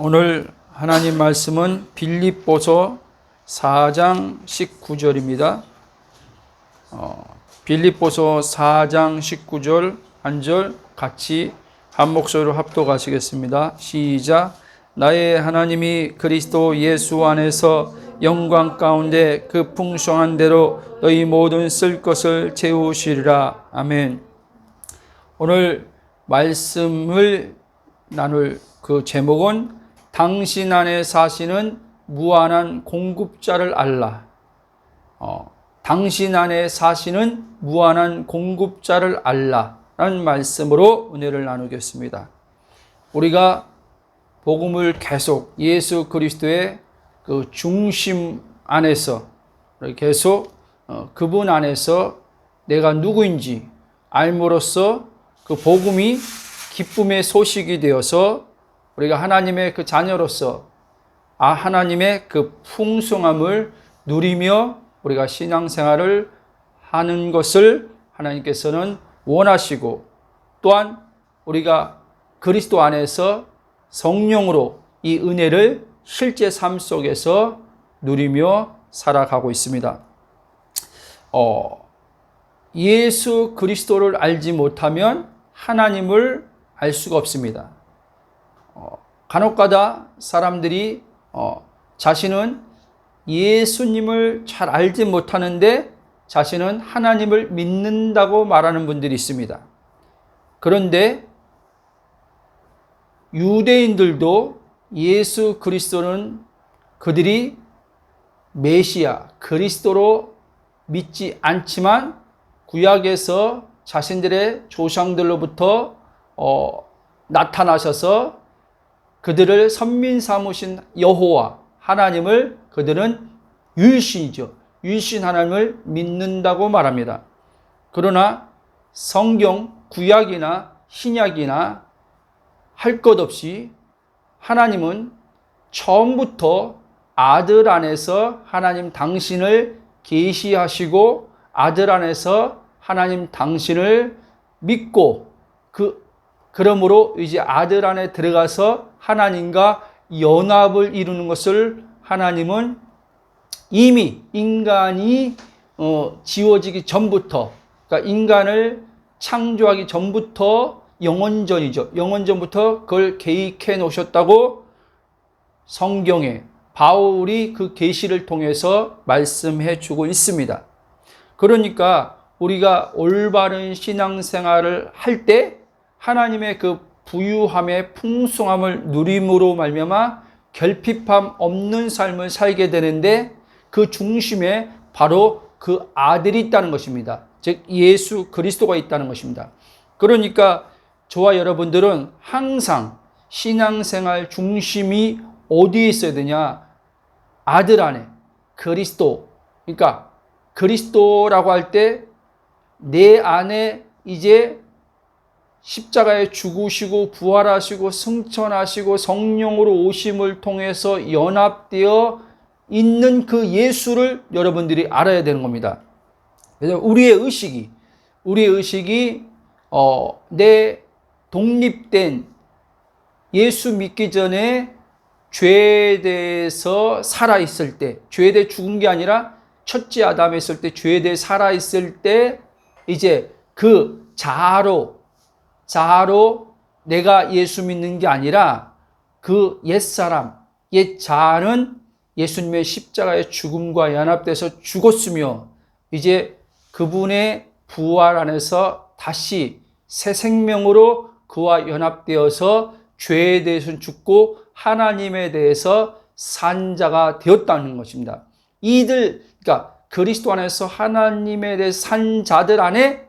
오늘 하나님 말씀은 빌립보서 4장 19절입니다. 빌립보서 4장 19절 한 절 같이 한 목소리로 합독하시겠습니다. 시작. 나의 하나님이 그리스도 예수 안에서 영광 가운데 그 풍성한 대로 너희 모든 쓸 것을 채우시리라. 아멘. 오늘 말씀을 나눌 그 제목은 당신 안에 사시는 무한한 공급자를 알라. 당신 안에 사시는 무한한 공급자를 알라라는 말씀으로 은혜를 나누겠습니다. 우리가 복음을 계속 예수 그리스도의 그 중심 안에서 계속 그분 안에서 내가 누구인지 알므로써 그 복음이 기쁨의 소식이 되어서 우리가 하나님의 그 자녀로서 하나님의 그 풍성함을 누리며 우리가 신앙생활을 하는 것을 하나님께서는 원하시고, 또한 우리가 그리스도 안에서 성령으로 이 은혜를 실제 삶 속에서 누리며 살아가고 있습니다. 예수 그리스도를 알지 못하면 하나님을 알 수가 없습니다. 간혹가다 사람들이 자신은 예수님을 잘 알지 못하는데 자신은 하나님을 믿는다고 말하는 분들이 있습니다. 그런데 유대인들도 예수 그리스도는 그들이 메시아, 그리스도로 믿지 않지만 구약에서 자신들의 조상들로부터 나타나셔서 그들을 선민 삼으신 여호와 하나님을 그들은 유일신이죠. 유일신 하나님을 믿는다고 말합니다. 그러나 성경 구약이나 신약이나 할 것 없이 하나님은 처음부터 아들 안에서 하나님 당신을 계시하시고 아들 안에서 하나님 당신을 믿고 그러므로 이제 아들 안에 들어가서 하나님과 연합을 이루는 것을 하나님은 이미 인간이 지워지기 전부터, 그러니까 인간을 창조하기 전부터 영원전이죠. 영원전부터 그걸 계획해 놓으셨다고 성경에 바울이 그 계시를 통해서 말씀해 주고 있습니다. 그러니까 우리가 올바른 신앙생활을 할 때 하나님의 그 부유함의 풍성함을 누림으로 말미암아 결핍함 없는 삶을 살게 되는데 그 중심에 바로 그 아들이 있다는 것입니다. 즉 예수 그리스도가 있다는 것입니다. 그러니까 저와 여러분들은 항상 신앙생활 중심이 어디에 있어야 되냐? 아들 안에 그리스도. 그러니까 그리스도라고 할 때 내 안에 이제 십자가에 죽으시고 부활하시고 승천하시고 성령으로 오심을 통해서 연합되어 있는 그 예수를 여러분들이 알아야 되는 겁니다. 그래서 우리의 의식이 내 독립된 예수 믿기 전에 죄에 대해서 살아있을 때, 죄에 대해 죽은 게 아니라 첫째 아담에 있을 때 죄에 대해 살아있을 때 이제 그 자아로 내가 예수 믿는 게 아니라 그 옛사람, 옛 자아는 예수님의 십자가의 죽음과 연합돼서 죽었으며 이제 그분의 부활 안에서 다시 새 생명으로 그와 연합되어서 죄에 대해서는 죽고 하나님에 대해서 산 자가 되었다는 것입니다. 그러니까 그리스도 안에서 하나님에 대해 산 자들 안에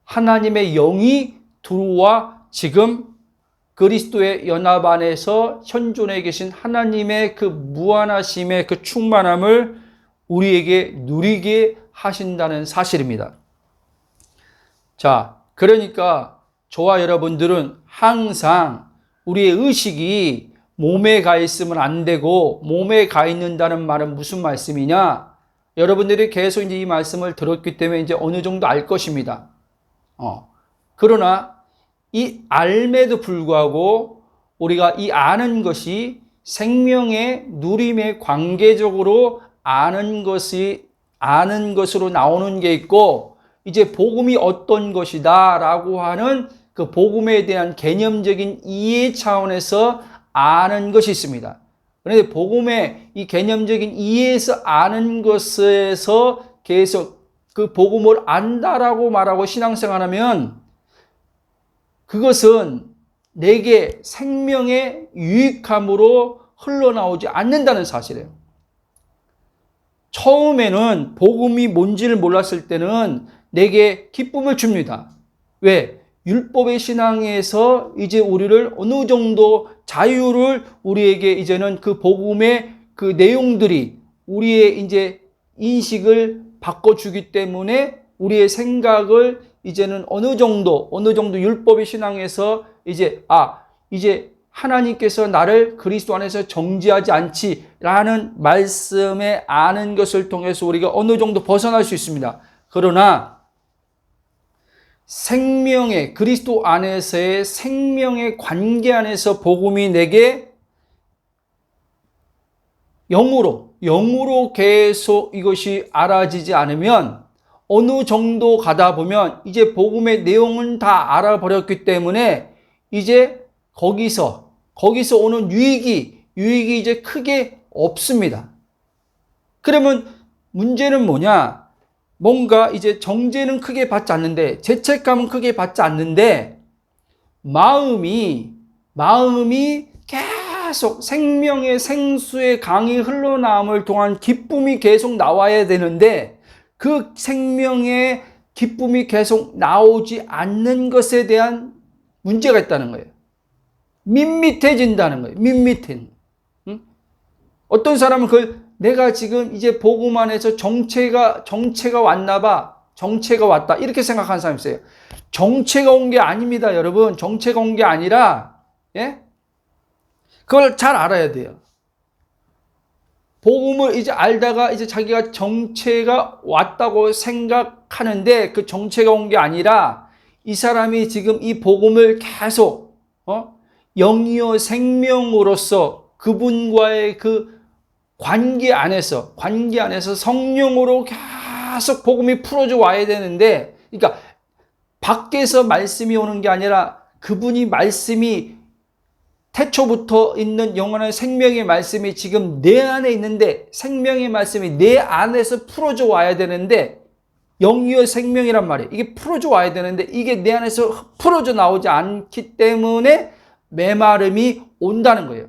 하나님의 영이 들어와 지금 그리스도의 연합 안에서 현존해 계신 하나님의 그 무한하심의 그 충만함을 우리에게 누리게 하신다는 사실입니다. 자, 그러니까 저와 여러분들은 항상 우리의 의식이 몸에 가 있으면 안 되고, 몸에 가 있는다는 말은 무슨 말씀이냐? 여러분들이 계속 이제 이 말씀을 들었기 때문에 이제 어느 정도 알 것입니다. 그러나 이 알매도 불구하고 우리가 이 아는 것이 생명의 누림의 관계적으로 아는 것으로 나오는 게 있고, 이제 복음이 어떤 것이다 라고 하는 그 복음에 대한 개념적인 이해 차원에서 아는 것이 있습니다. 그런데 복음의 이 개념적인 이해에서 아는 것에서 계속 그 복음을 안다라고 말하고 신앙생활하면 그것은 내게 생명의 유익함으로 흘러나오지 않는다는 사실이에요. 처음에는 복음이 뭔지를 몰랐을 때는 내게 기쁨을 줍니다. 왜? 율법의 신앙에서 이제 우리를 어느 정도 자유를 우리에게 이제는 그 복음의 그 내용들이 우리의 이제 인식을 바꿔주기 때문에 우리의 생각을 이제는 어느 정도 율법의 신앙에서 이제 하나님께서 나를 그리스도 안에서 정죄하지 않지라는 말씀에 아는 것을 통해서 우리가 어느 정도 벗어날 수 있습니다. 그러나 생명의 그리스도 안에서의 생명의 관계 안에서 복음이 내게 영으로 계속 이것이 알아지지 않으면 어느 정도 가다 보면 이제 복음의 내용은 다 알아버렸기 때문에 이제 거기서 오는 유익이 이제 크게 없습니다. 그러면 문제는 뭐냐? 뭔가 이제 정죄는 크게 받지 않는데, 죄책감은 크게 받지 않는데, 마음이 계속 생명의 생수의 강이 흘러나옴을 통한 기쁨이 계속 나와야 되는데, 그 생명의 기쁨이 계속 나오지 않는 것에 대한 문제가 있다는 거예요. 밋밋해진다는 거예요. 밋밋해. 응? 어떤 사람은 내가 지금 이제 복음 안에서 정체가 왔나 봐. 정체가 왔다. 이렇게 생각하는 사람이 있어요. 정체가 온 게 아닙니다, 여러분. 정체가 온 게 아니라, 예? 그걸 잘 알아야 돼요. 복음을 이제 알다가 이제 자기가 정체가 왔다고 생각하는데 그 정체가 온 게 아니라 이 사람이 지금 이 복음을 계속, 영이요 생명으로서 그분과의 그 관계 안에서 성령으로 계속 복음이 풀어져 와야 되는데, 그러니까 밖에서 말씀이 오는 게 아니라 그분이 말씀이 태초부터 있는 영원한 생명의 말씀이 지금 내 안에 있는데, 생명의 말씀이 내 안에서 풀어져 와야 되는데, 영이요 생명이란 말이에요. 이게 풀어져 와야 되는데 이게 내 안에서 풀어져 나오지 않기 때문에 메마름이 온다는 거예요.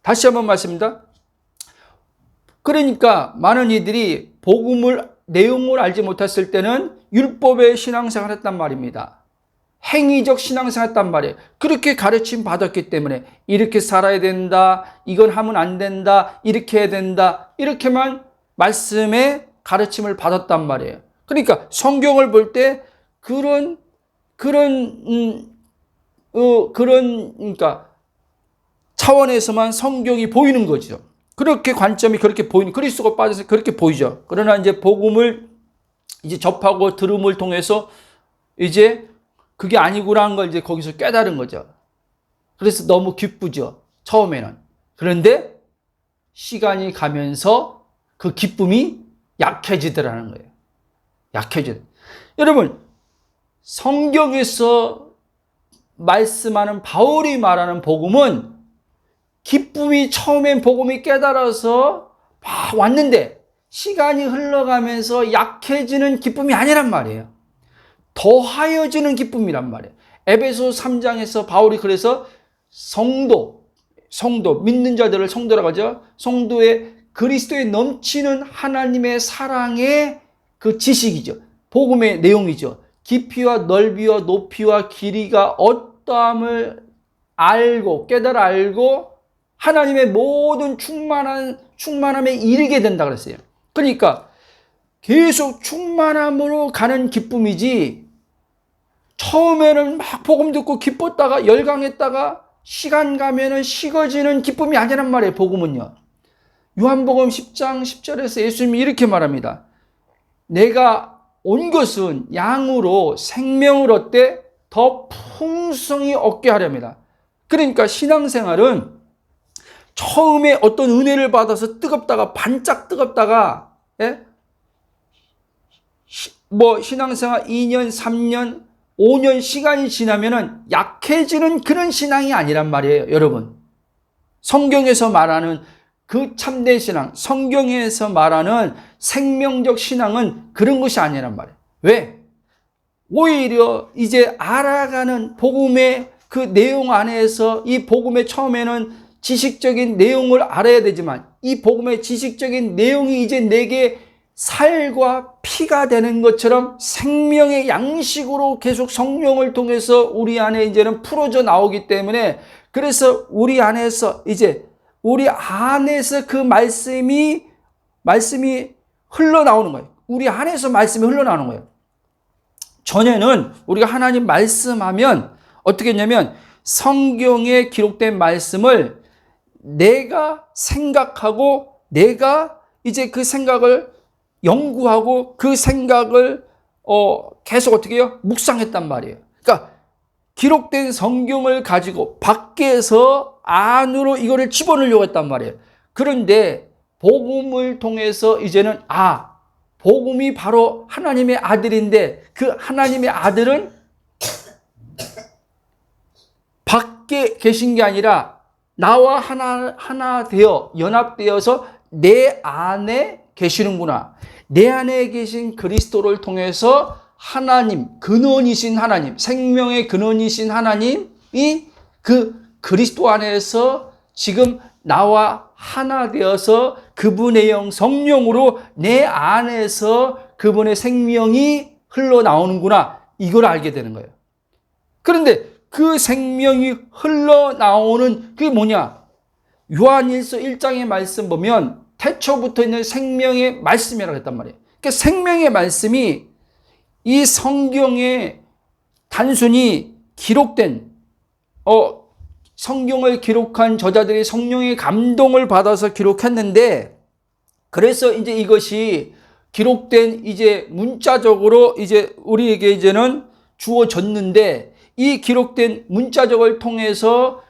다시 한번 말씀드립니다. 그러니까 많은 이들이 복음을 내용을 알지 못했을 때는 율법의 신앙생활을 했단 말입니다. 행위적 신앙생활을 했단 말이에요. 그렇게 가르침 받았기 때문에 이렇게 살아야 된다, 이건 하면 안 된다, 이렇게 해야 된다, 이렇게만 말씀의 가르침을 받았단 말이에요. 그러니까 성경을 볼 때 그러니까 차원에서만 성경이 보이는 거죠. 그렇게 관점이 그렇게 보이는, 그리스도가 빠져서 그렇게 보이죠. 그러나 이제 복음을 이제 접하고 들음을 통해서 이제 그게 아니구나는 걸 이제 거기서 깨달은 거죠. 그래서 너무 기쁘죠, 처음에는. 그런데 시간이 가면서 그 기쁨이 약해지더라는 거예요. 여러분, 성경에서 말씀하는 바울이 말하는 복음은 기쁨이 처음엔 복음이 깨달아서 막 왔는데 시간이 흘러가면서 약해지는 기쁨이 아니란 말이에요. 더하여지는 기쁨이란 말이에요. 에베소 3장에서 바울이 그래서 성도, 믿는 자들을 성도라고 하죠. 성도의 그리스도에 넘치는 하나님의 사랑의 그 지식이죠. 복음의 내용이죠. 깊이와 넓이와 높이와 길이가 어떠함을 알고 깨달아 알고 하나님의 모든 충만함에 이르게 된다 그랬어요. 그러니까 계속 충만함으로 가는 기쁨이지, 처음에는 막 복음 듣고 기뻤다가 열광했다가 시간 가면은 식어지는 기쁨이 아니란 말이에요. 복음은요. 요한복음 10장 10절에서 예수님이 이렇게 말합니다. 내가 온 것은 양으로 생명을 얻되 더 풍성히 얻게 하렵니다. 그러니까 신앙생활은 처음에 어떤 은혜를 받아서 뜨겁다가 반짝 뜨겁다가 신앙생활 2년, 3년, 5년 시간이 지나면은 약해지는 그런 신앙이 아니란 말이에요, 여러분. 성경에서 말하는 그 참된 신앙, 성경에서 말하는 생명적 신앙은 그런 것이 아니란 말이에요. 왜? 오히려 이제 알아가는 복음의 그 내용 안에서 이 복음의 처음에는 지식적인 내용을 알아야 되지만 이 복음의 지식적인 내용이 이제 내게 살과 피가 되는 것처럼 생명의 양식으로 계속 성령을 통해서 우리 안에 이제는 풀어져 나오기 때문에 그래서 우리 안에서 그 말씀이 흘러나오는 거예요. 우리 안에서 말씀이 흘러나오는 거예요. 전에는 우리가 하나님 말씀하면 어떻게 했냐면 성경에 기록된 말씀을 내가 생각하고 내가 이제 그 생각을 연구하고 그 생각을 계속 어떻게 해요? 묵상했단 말이에요. 그러니까 기록된 성경을 가지고 밖에서 안으로 이거를 집어넣으려고 했단 말이에요. 그런데 복음을 통해서 이제는 복음이 바로 하나님의 아들인데 그 하나님의 아들은 밖에 계신 게 아니라 나와 하나 되어 연합되어서 내 안에 계시는구나. 내 안에 계신 그리스도를 통해서 하나님, 근원이신 하나님, 생명의 근원이신 하나님이 그 그리스도 안에서 지금 나와 하나 되어서 그분의 영 성령으로 내 안에서 그분의 생명이 흘러나오는구나. 이걸 알게 되는 거예요. 그런데 그 생명이 흘러나오는 그게 뭐냐? 요한일서 1장의 말씀 보면 태초부터 있는 생명의 말씀이라고 했단 말이에요. 그러니까 생명의 말씀이 이 성경에 단순히 기록된 성경을 기록한 저자들이 성령의 감동을 받아서 기록했는데 그래서 이제 이것이 기록된 이제 문자적으로 이제 우리에게 이제는 주어졌는데 이 기록된 문자적을 통해서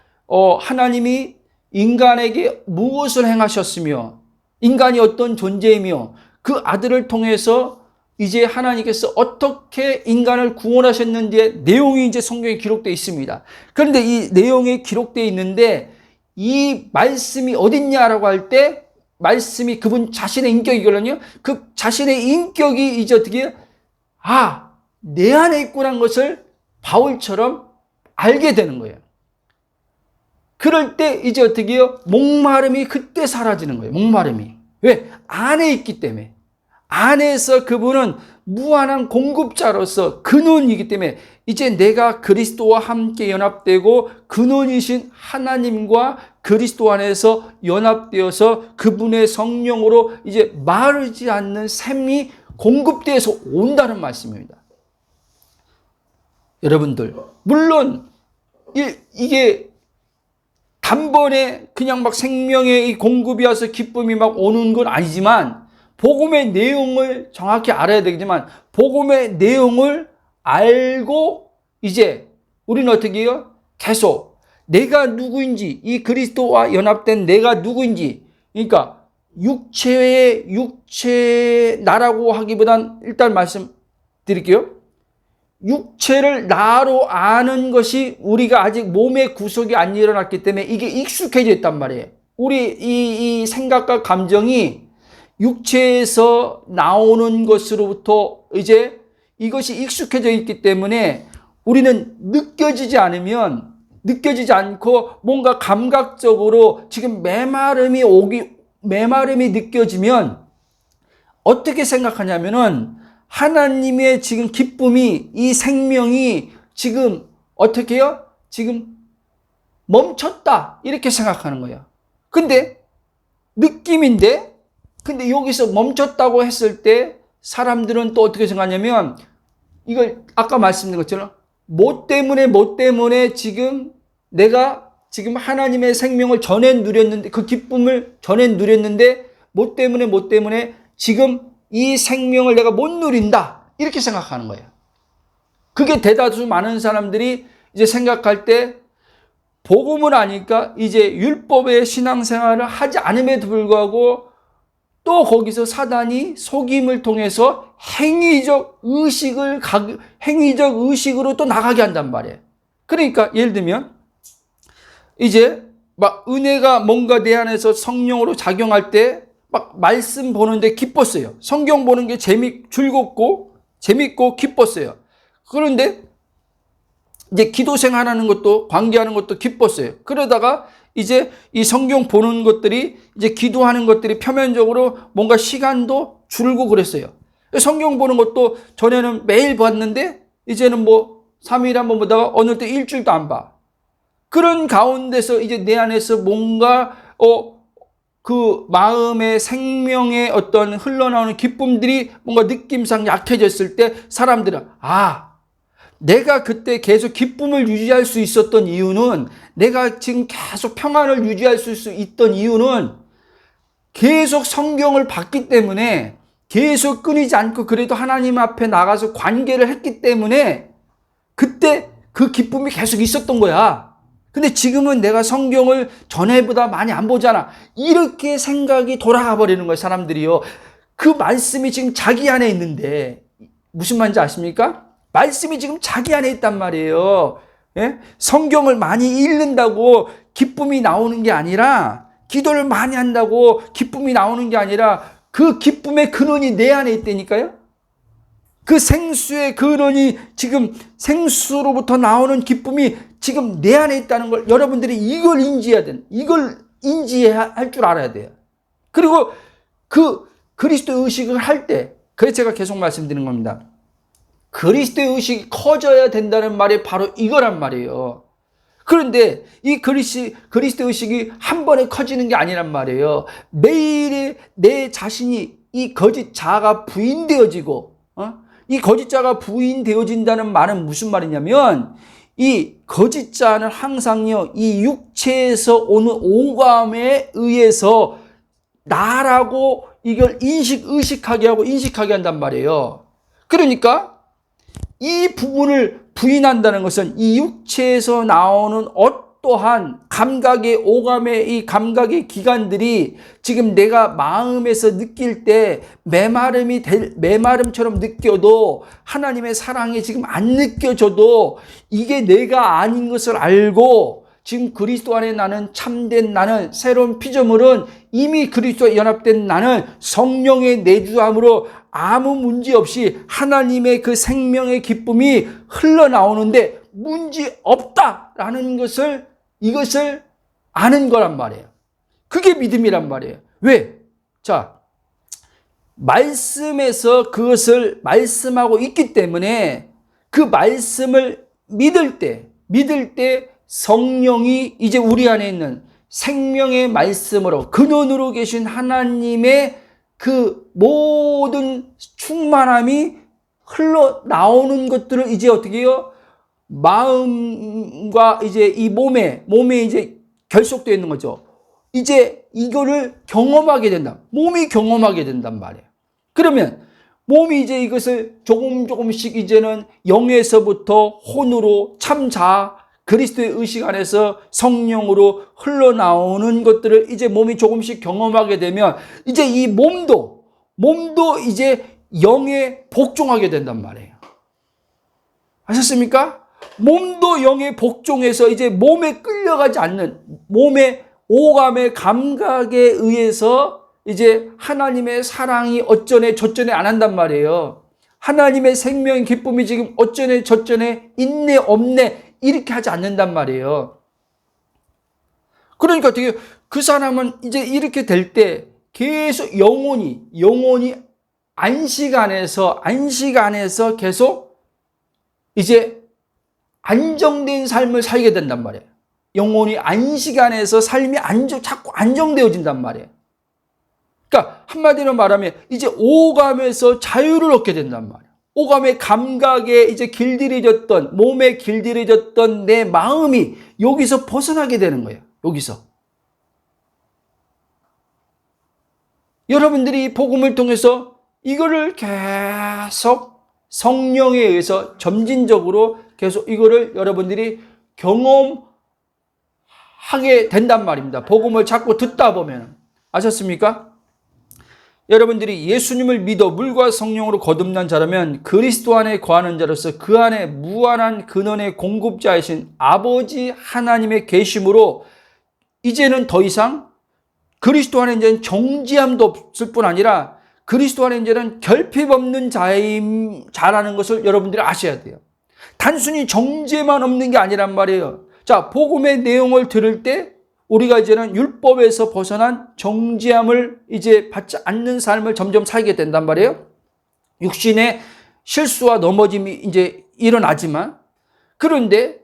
하나님이 인간에게 무엇을 행하셨으며 인간이 어떤 존재이며 그 아들을 통해서 이제 하나님께서 어떻게 인간을 구원하셨는지의 내용이 이제 성경에 기록되어 있습니다. 그런데 이 내용이 기록되어 있는데 이 말씀이 어딨냐라고 할 때 말씀이 그분 자신의 인격이거든요. 그 자신의 인격이 이제 어떻게 내 안에 있구나 것을 바울처럼 알게 되는 거예요. 그럴 때 이제 어떻게 해요? 목마름이 그때 사라지는 거예요. 목마름이. 왜? 안에 있기 때문에. 안에서 그분은 무한한 공급자로서 근원이기 때문에 이제 내가 그리스도와 함께 연합되고 근원이신 하나님과 그리스도 안에서 연합되어서 그분의 성령으로 이제 마르지 않는 샘이 공급되어서 온다는 말씀입니다. 여러분들, 물론 이게 단번에 그냥 막 생명의 이 공급이 와서 기쁨이 막 오는 건 아니지만 복음의 내용을 정확히 알아야 되겠지만 복음의 내용을 알고 이제 우리는 어떻게 해요? 계속 내가 누구인지 이 그리스도와 연합된 내가 누구인지 그러니까 육체 나라고 하기보단 일단 말씀드릴게요. 육체를 나로 아는 것이 우리가 아직 몸의 구속이 안 일어났기 때문에 이게 익숙해져 있단 말이에요. 우리 이 생각과 감정이 육체에서 나오는 것으로부터 이제 이것이 익숙해져 있기 때문에 우리는 느껴지지 않고 뭔가 감각적으로 지금 메마름이 느껴지면 어떻게 생각하냐면은 하나님의 지금 기쁨이 이 생명이 지금 어떻게 해요? 지금 멈췄다 이렇게 생각하는 거예요. 근데 느낌인데 근데 여기서 멈췄다고 했을 때 사람들은 또 어떻게 생각하냐면 이걸 아까 말씀드린 것처럼 뭐 때문에 지금 내가 지금 하나님의 생명을 전에 누렸는데 그 기쁨을 전에 누렸는데 뭐 때문에 지금 이 생명을 내가 못 누린다 이렇게 생각하는 거예요. 그게 대다수 많은 사람들이 이제 생각할 때 복음을 아니까 이제 율법의 신앙생활을 하지 않음에도 불구하고 또 거기서 사단이 속임을 통해서 행위적 의식으로 또 나가게 한단 말이에요. 그러니까 예를 들면 이제 막 은혜가 뭔가 내 안에서 성령으로 작용할 때 막 말씀 보는데 기뻤어요. 성경 보는 게 즐겁고 재밌고 기뻤어요. 그런데 이제 기도 생활하는 것도 관계하는 것도 기뻤어요. 그러다가 이제 이 성경 보는 것들이 이제 기도하는 것들이 표면적으로 뭔가 시간도 줄고 그랬어요. 성경 보는 것도 전에는 매일 봤는데 이제는 뭐 3일에 한 번 보다가 어느 때 일주일도 안 봐. 그런 가운데서 이제 내 안에서 뭔가 그 마음의 생명의 어떤 흘러나오는 기쁨들이 뭔가 느낌상 약해졌을 때 사람들은 내가 그때 계속 기쁨을 유지할 수 있었던 이유는, 내가 지금 계속 평안을 유지할 수 있던 이유는 계속 성경을 봤기 때문에, 계속 끊이지 않고 그래도 하나님 앞에 나가서 관계를 했기 때문에 그때 그 기쁨이 계속 있었던 거야. 근데 지금은 내가 성경을 전에보다 많이 안 보잖아. 이렇게 생각이 돌아가 버리는 거예요, 사람들이요. 그 말씀이 지금 자기 안에 있는데, 무슨 말인지 아십니까? 말씀이 지금 자기 안에 있단 말이에요. 예? 성경을 많이 읽는다고 기쁨이 나오는 게 아니라, 기도를 많이 한다고 기쁨이 나오는 게 아니라, 그 기쁨의 근원이 내 안에 있다니까요. 그 생수의 근원이, 지금 생수로부터 나오는 기쁨이 지금 내 안에 있다는 걸 여러분들이 이걸 인지해야 할 줄 알아야 돼요. 그리고 그 그리스도 의식을 할 때, 그래서 제가 계속 말씀드리는 겁니다. 그리스도의 의식이 커져야 된다는 말이 바로 이거란 말이에요. 그런데 이 그리스도 의식이 한 번에 커지는 게 아니란 말이에요. 매일의 내 자신이 이 거짓 자아가 부인되어지고, 이 거짓 자아가 부인되어진다는 말은 무슨 말이냐면, 이 거짓 자아는 항상요, 이 육체에서 오는 오감에 의해서 나라고 이걸 인식하게 한단 말이에요. 그러니까 이 부분을 부인한다는 것은 이 육체에서 나오는 어떠한 감각의 오감의 이 감각의 기관들이 지금 내가 마음에서 느낄 때 메마름처럼 느껴도, 하나님의 사랑이 지금 안 느껴져도 이게 내가 아닌 것을 알고, 지금 그리스도 안에 나는 참된 나는, 새로운 피조물은 이미 그리스도와 연합된 나는 성령의 내주함으로 아무 문제 없이 하나님의 그 생명의 기쁨이 흘러나오는데 문제 없다라는 이것을 아는 거란 말이에요. 그게 믿음이란 말이에요. 왜? 자, 말씀에서 그것을 말씀하고 있기 때문에 그 말씀을 믿을 때 성령이 이제 우리 안에 있는 생명의 말씀으로, 근원으로 계신 하나님의 그 모든 충만함이 흘러나오는 것들을 이제 어떻게 해요? 마음과 이제 이 몸에 이제 결속되어 있는 거죠. 이제 이거를 경험하게 된다. 몸이 경험하게 된단 말이에요. 그러면 몸이 이제 이것을 조금씩 이제는 영에서부터 혼으로 참자, 그리스도의 의식 안에서 성령으로 흘러나오는 것들을 이제 몸이 조금씩 경험하게 되면 이제 이 몸도 이제 영에 복종하게 된단 말이에요. 아셨습니까? 몸도 영에 복종해서 이제 몸에 끌려가지 않는, 몸의 오감의 감각에 의해서 이제 하나님의 사랑이 어쩌네 저쩌네 안 한단 말이에요. 하나님의 생명의 기쁨이 지금 어쩌네 저쩌네 있네 없네 이렇게 하지 않는단 말이에요. 그러니까 어떻게 그 사람은 이제 이렇게 될 때 계속 영혼이 안식 안에서 계속 이제 안정된 삶을 살게 된단 말이에요. 영혼이 안식 안에서 삶이 자꾸 안정되어진단 말이에요. 그러니까 한마디로 말하면 이제 오감에서 자유를 얻게 된단 말이에요. 오감의 감각에 이제 몸에 길들여졌던 내 마음이 여기서 벗어나게 되는 거예요. 여기서. 여러분들이 복음을 통해서 이거를 계속 성령에 의해서 점진적으로 계속 이거를 여러분들이 경험하게 된단 말입니다. 복음을 자꾸 듣다 보면. 아셨습니까? 여러분들이 예수님을 믿어 물과 성령으로 거듭난 자라면 그리스도 안에 거하는 자로서 그 안에 무한한 근원의 공급자이신 아버지 하나님의 계심으로 이제는 더 이상 그리스도 안에 이제는 정죄함도 없을 뿐 아니라 그리스도 안에 이제는 결핍 없는 자라는 것을 여러분들이 아셔야 돼요. 단순히 정죄만 없는 게 아니란 말이에요. 자, 복음의 내용을 들을 때 우리가 이제는 율법에서 벗어난 정죄함을 이제 받지 않는 삶을 점점 살게 된단 말이에요. 육신의 실수와 넘어짐이 이제 일어나지만, 그런데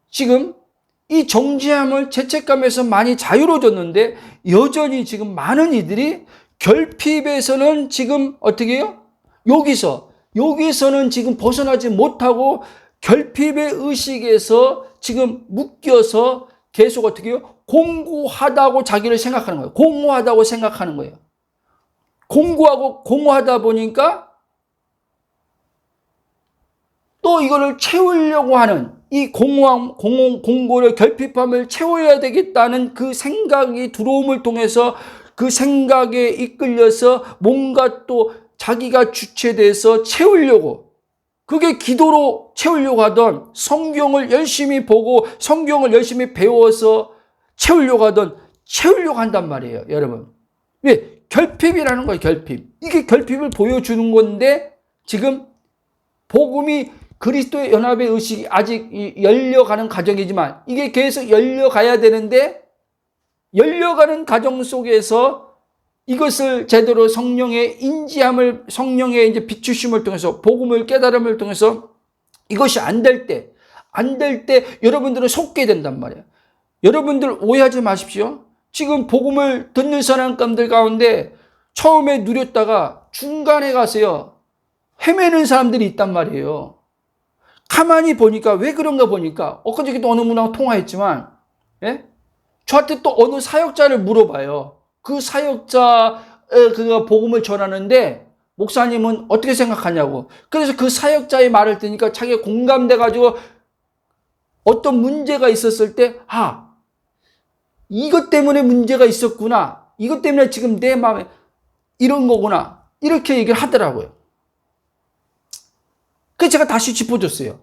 지금 이 정죄함을 죄책감에서 많이 자유로워졌는데 여전히 지금 많은 이들이 결핍에서는 지금 어떻게 해요? 여기서는 지금 벗어나지 못하고 결핍의 의식에서 지금 묶여서 계속 어떻게 해요? 공고하다고 자기를 생각하는 거예요. 공허하다고 생각하는 거예요. 공허하다 보니까 또 이거를 채우려고 하는 이 공고를 결핍함을 채워야 되겠다는 그 생각이 들어옴을 통해서 그 생각에 이끌려서 뭔가 또 자기가 주체돼서 채우려고, 그게 기도로 채우려고 하던, 성경을 열심히 보고 성경을 열심히 배워서 채우려고 한단 말이에요, 여러분. 왜? 결핍이라는 거예요, 결핍. 이게 결핍을 보여주는 건데 지금 복음이 그리스도의 연합의 의식이 아직 열려가는 과정이지만 이게 계속 열려가야 되는데, 열려가는 과정 속에서 이것을 제대로 성령의 인지함을, 성령의 이제 비추심을 통해서, 복음을 깨달음을 통해서 이것이 안 될 때 여러분들은 속게 된단 말이에요. 여러분들 오해하지 마십시오. 지금 복음을 듣는 사람들 가운데 처음에 누렸다가 중간에 가서요, 헤매는 사람들이 있단 말이에요. 가만히 보니까, 왜 그런가 보니까, 엊그저께도 어느 분하고 통화했지만, 예? 저한테 또 어느 사역자를 물어봐요. 그 사역자, 그가 복음을 전하는데, 목사님은 어떻게 생각하냐고. 그래서 그 사역자의 말을 듣니까 자기가 공감돼가지고 어떤 문제가 있었을 때, 이것 때문에 문제가 있었구나. 이것 때문에 지금 내 마음에 이런 거구나. 이렇게 얘기를 하더라고요. 그래서 제가 다시 짚어줬어요.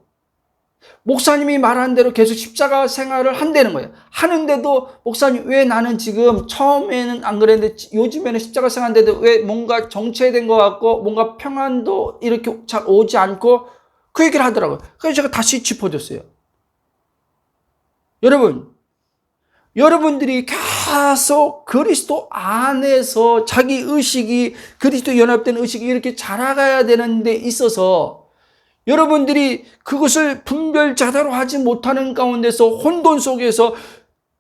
목사님이 말한 대로 계속 십자가 생활을 한다는 거예요. 하는데도 목사님, 왜 나는 지금 처음에는 안 그랬는데 요즘에는 십자가 생활하는데도 왜 뭔가 정체된 것 같고 뭔가 평안도 이렇게 잘 오지 않고, 그 얘기를 하더라고요. 그래서 제가 다시 짚어줬어요. 여러분들이 계속 그리스도 안에서 자기 의식이, 그리스도 연합된 의식이 이렇게 자라가야 되는 데 있어서 여러분들이 그것을 분별 자대로 하지 못하는 가운데서 혼돈 속에서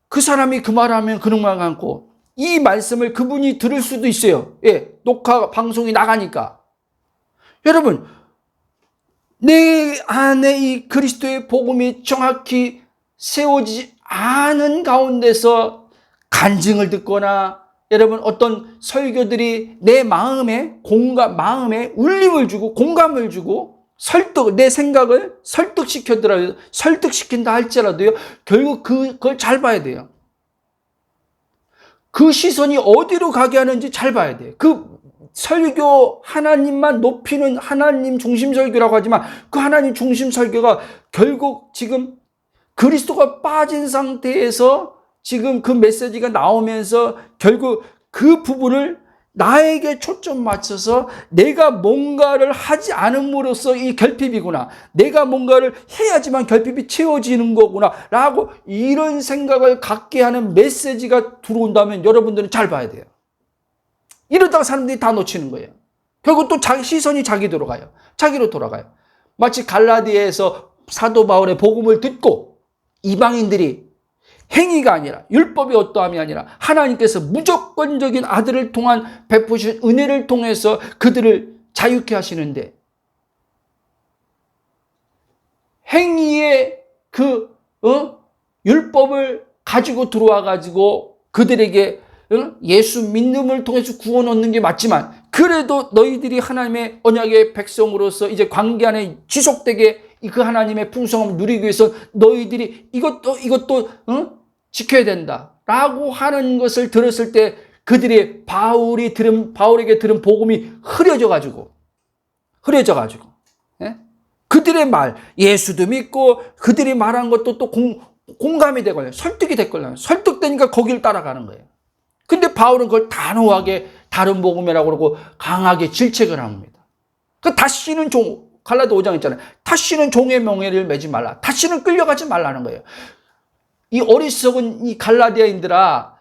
그 사람이 그 말하면 그런 말 않고, 이 말씀을 그분이 들을 수도 있어요. 예, 녹화 방송이 나가니까. 여러분, 내 안에 이 그리스도의 복음이 정확히 세워지지 않은 가운데서 간증을 듣거나, 여러분 어떤 설교들이 내 마음에 울림을 주고 공감을 주고 내 생각을 설득시킨다 할지라도요, 결국 그걸 잘 봐야 돼요. 그 시선이 어디로 가게 하는지 잘 봐야 돼요. 그 설교, 하나님만 높이는 하나님 중심 설교라고 하지만 그 하나님 중심 설교가 결국 지금 그리스도가 빠진 상태에서 지금 그 메시지가 나오면서 결국 그 부분을 나에게 초점 맞춰서 내가 뭔가를 하지 않음으로써 이 결핍이구나, 내가 뭔가를 해야지만 결핍이 채워지는 거구나 라고 이런 생각을 갖게 하는 메시지가 들어온다면 여러분들은 잘 봐야 돼요. 이러다가 사람들이 다 놓치는 거예요. 결국 또 자기 시선이 자기로 돌아가요. 마치 갈라디아에서 사도 바울의 복음을 듣고 이방인들이 행위가 아니라, 율법의 어떠함이 아니라 하나님께서 무조건적인 아들을 통한 베푸신 은혜를 통해서 그들을 자유케 하시는데, 행위의 율법을 가지고 들어와 가지고 그들에게 예수 믿음을 통해서 구원 얻는 게 맞지만, 그래도 너희들이 하나님의 언약의 백성으로서 이제 관계 안에 지속되게 그 하나님의 풍성함을 누리기 위해서 너희들이 이것도 지켜야 된다 라고 하는 것을 들었을 때 그들의 바울에게 들은 복음이 흐려져 가지고 예? 그들의 말, 예수도 믿고 그들이 말한 것도 또 공감이 되고요. 설득이 됐거든요. 설득되니까 거기를 따라가는 거예요. 근데 바울은 그걸 단호하게 다른 복음이라고 그러고 강하게 질책을 합니다. 다시는 갈라디아 5장 있잖아요. 다시는 종의 명예를 매지 말라. 다시는 끌려가지 말라는 거예요. 이 어리석은 이 갈라디아인들아,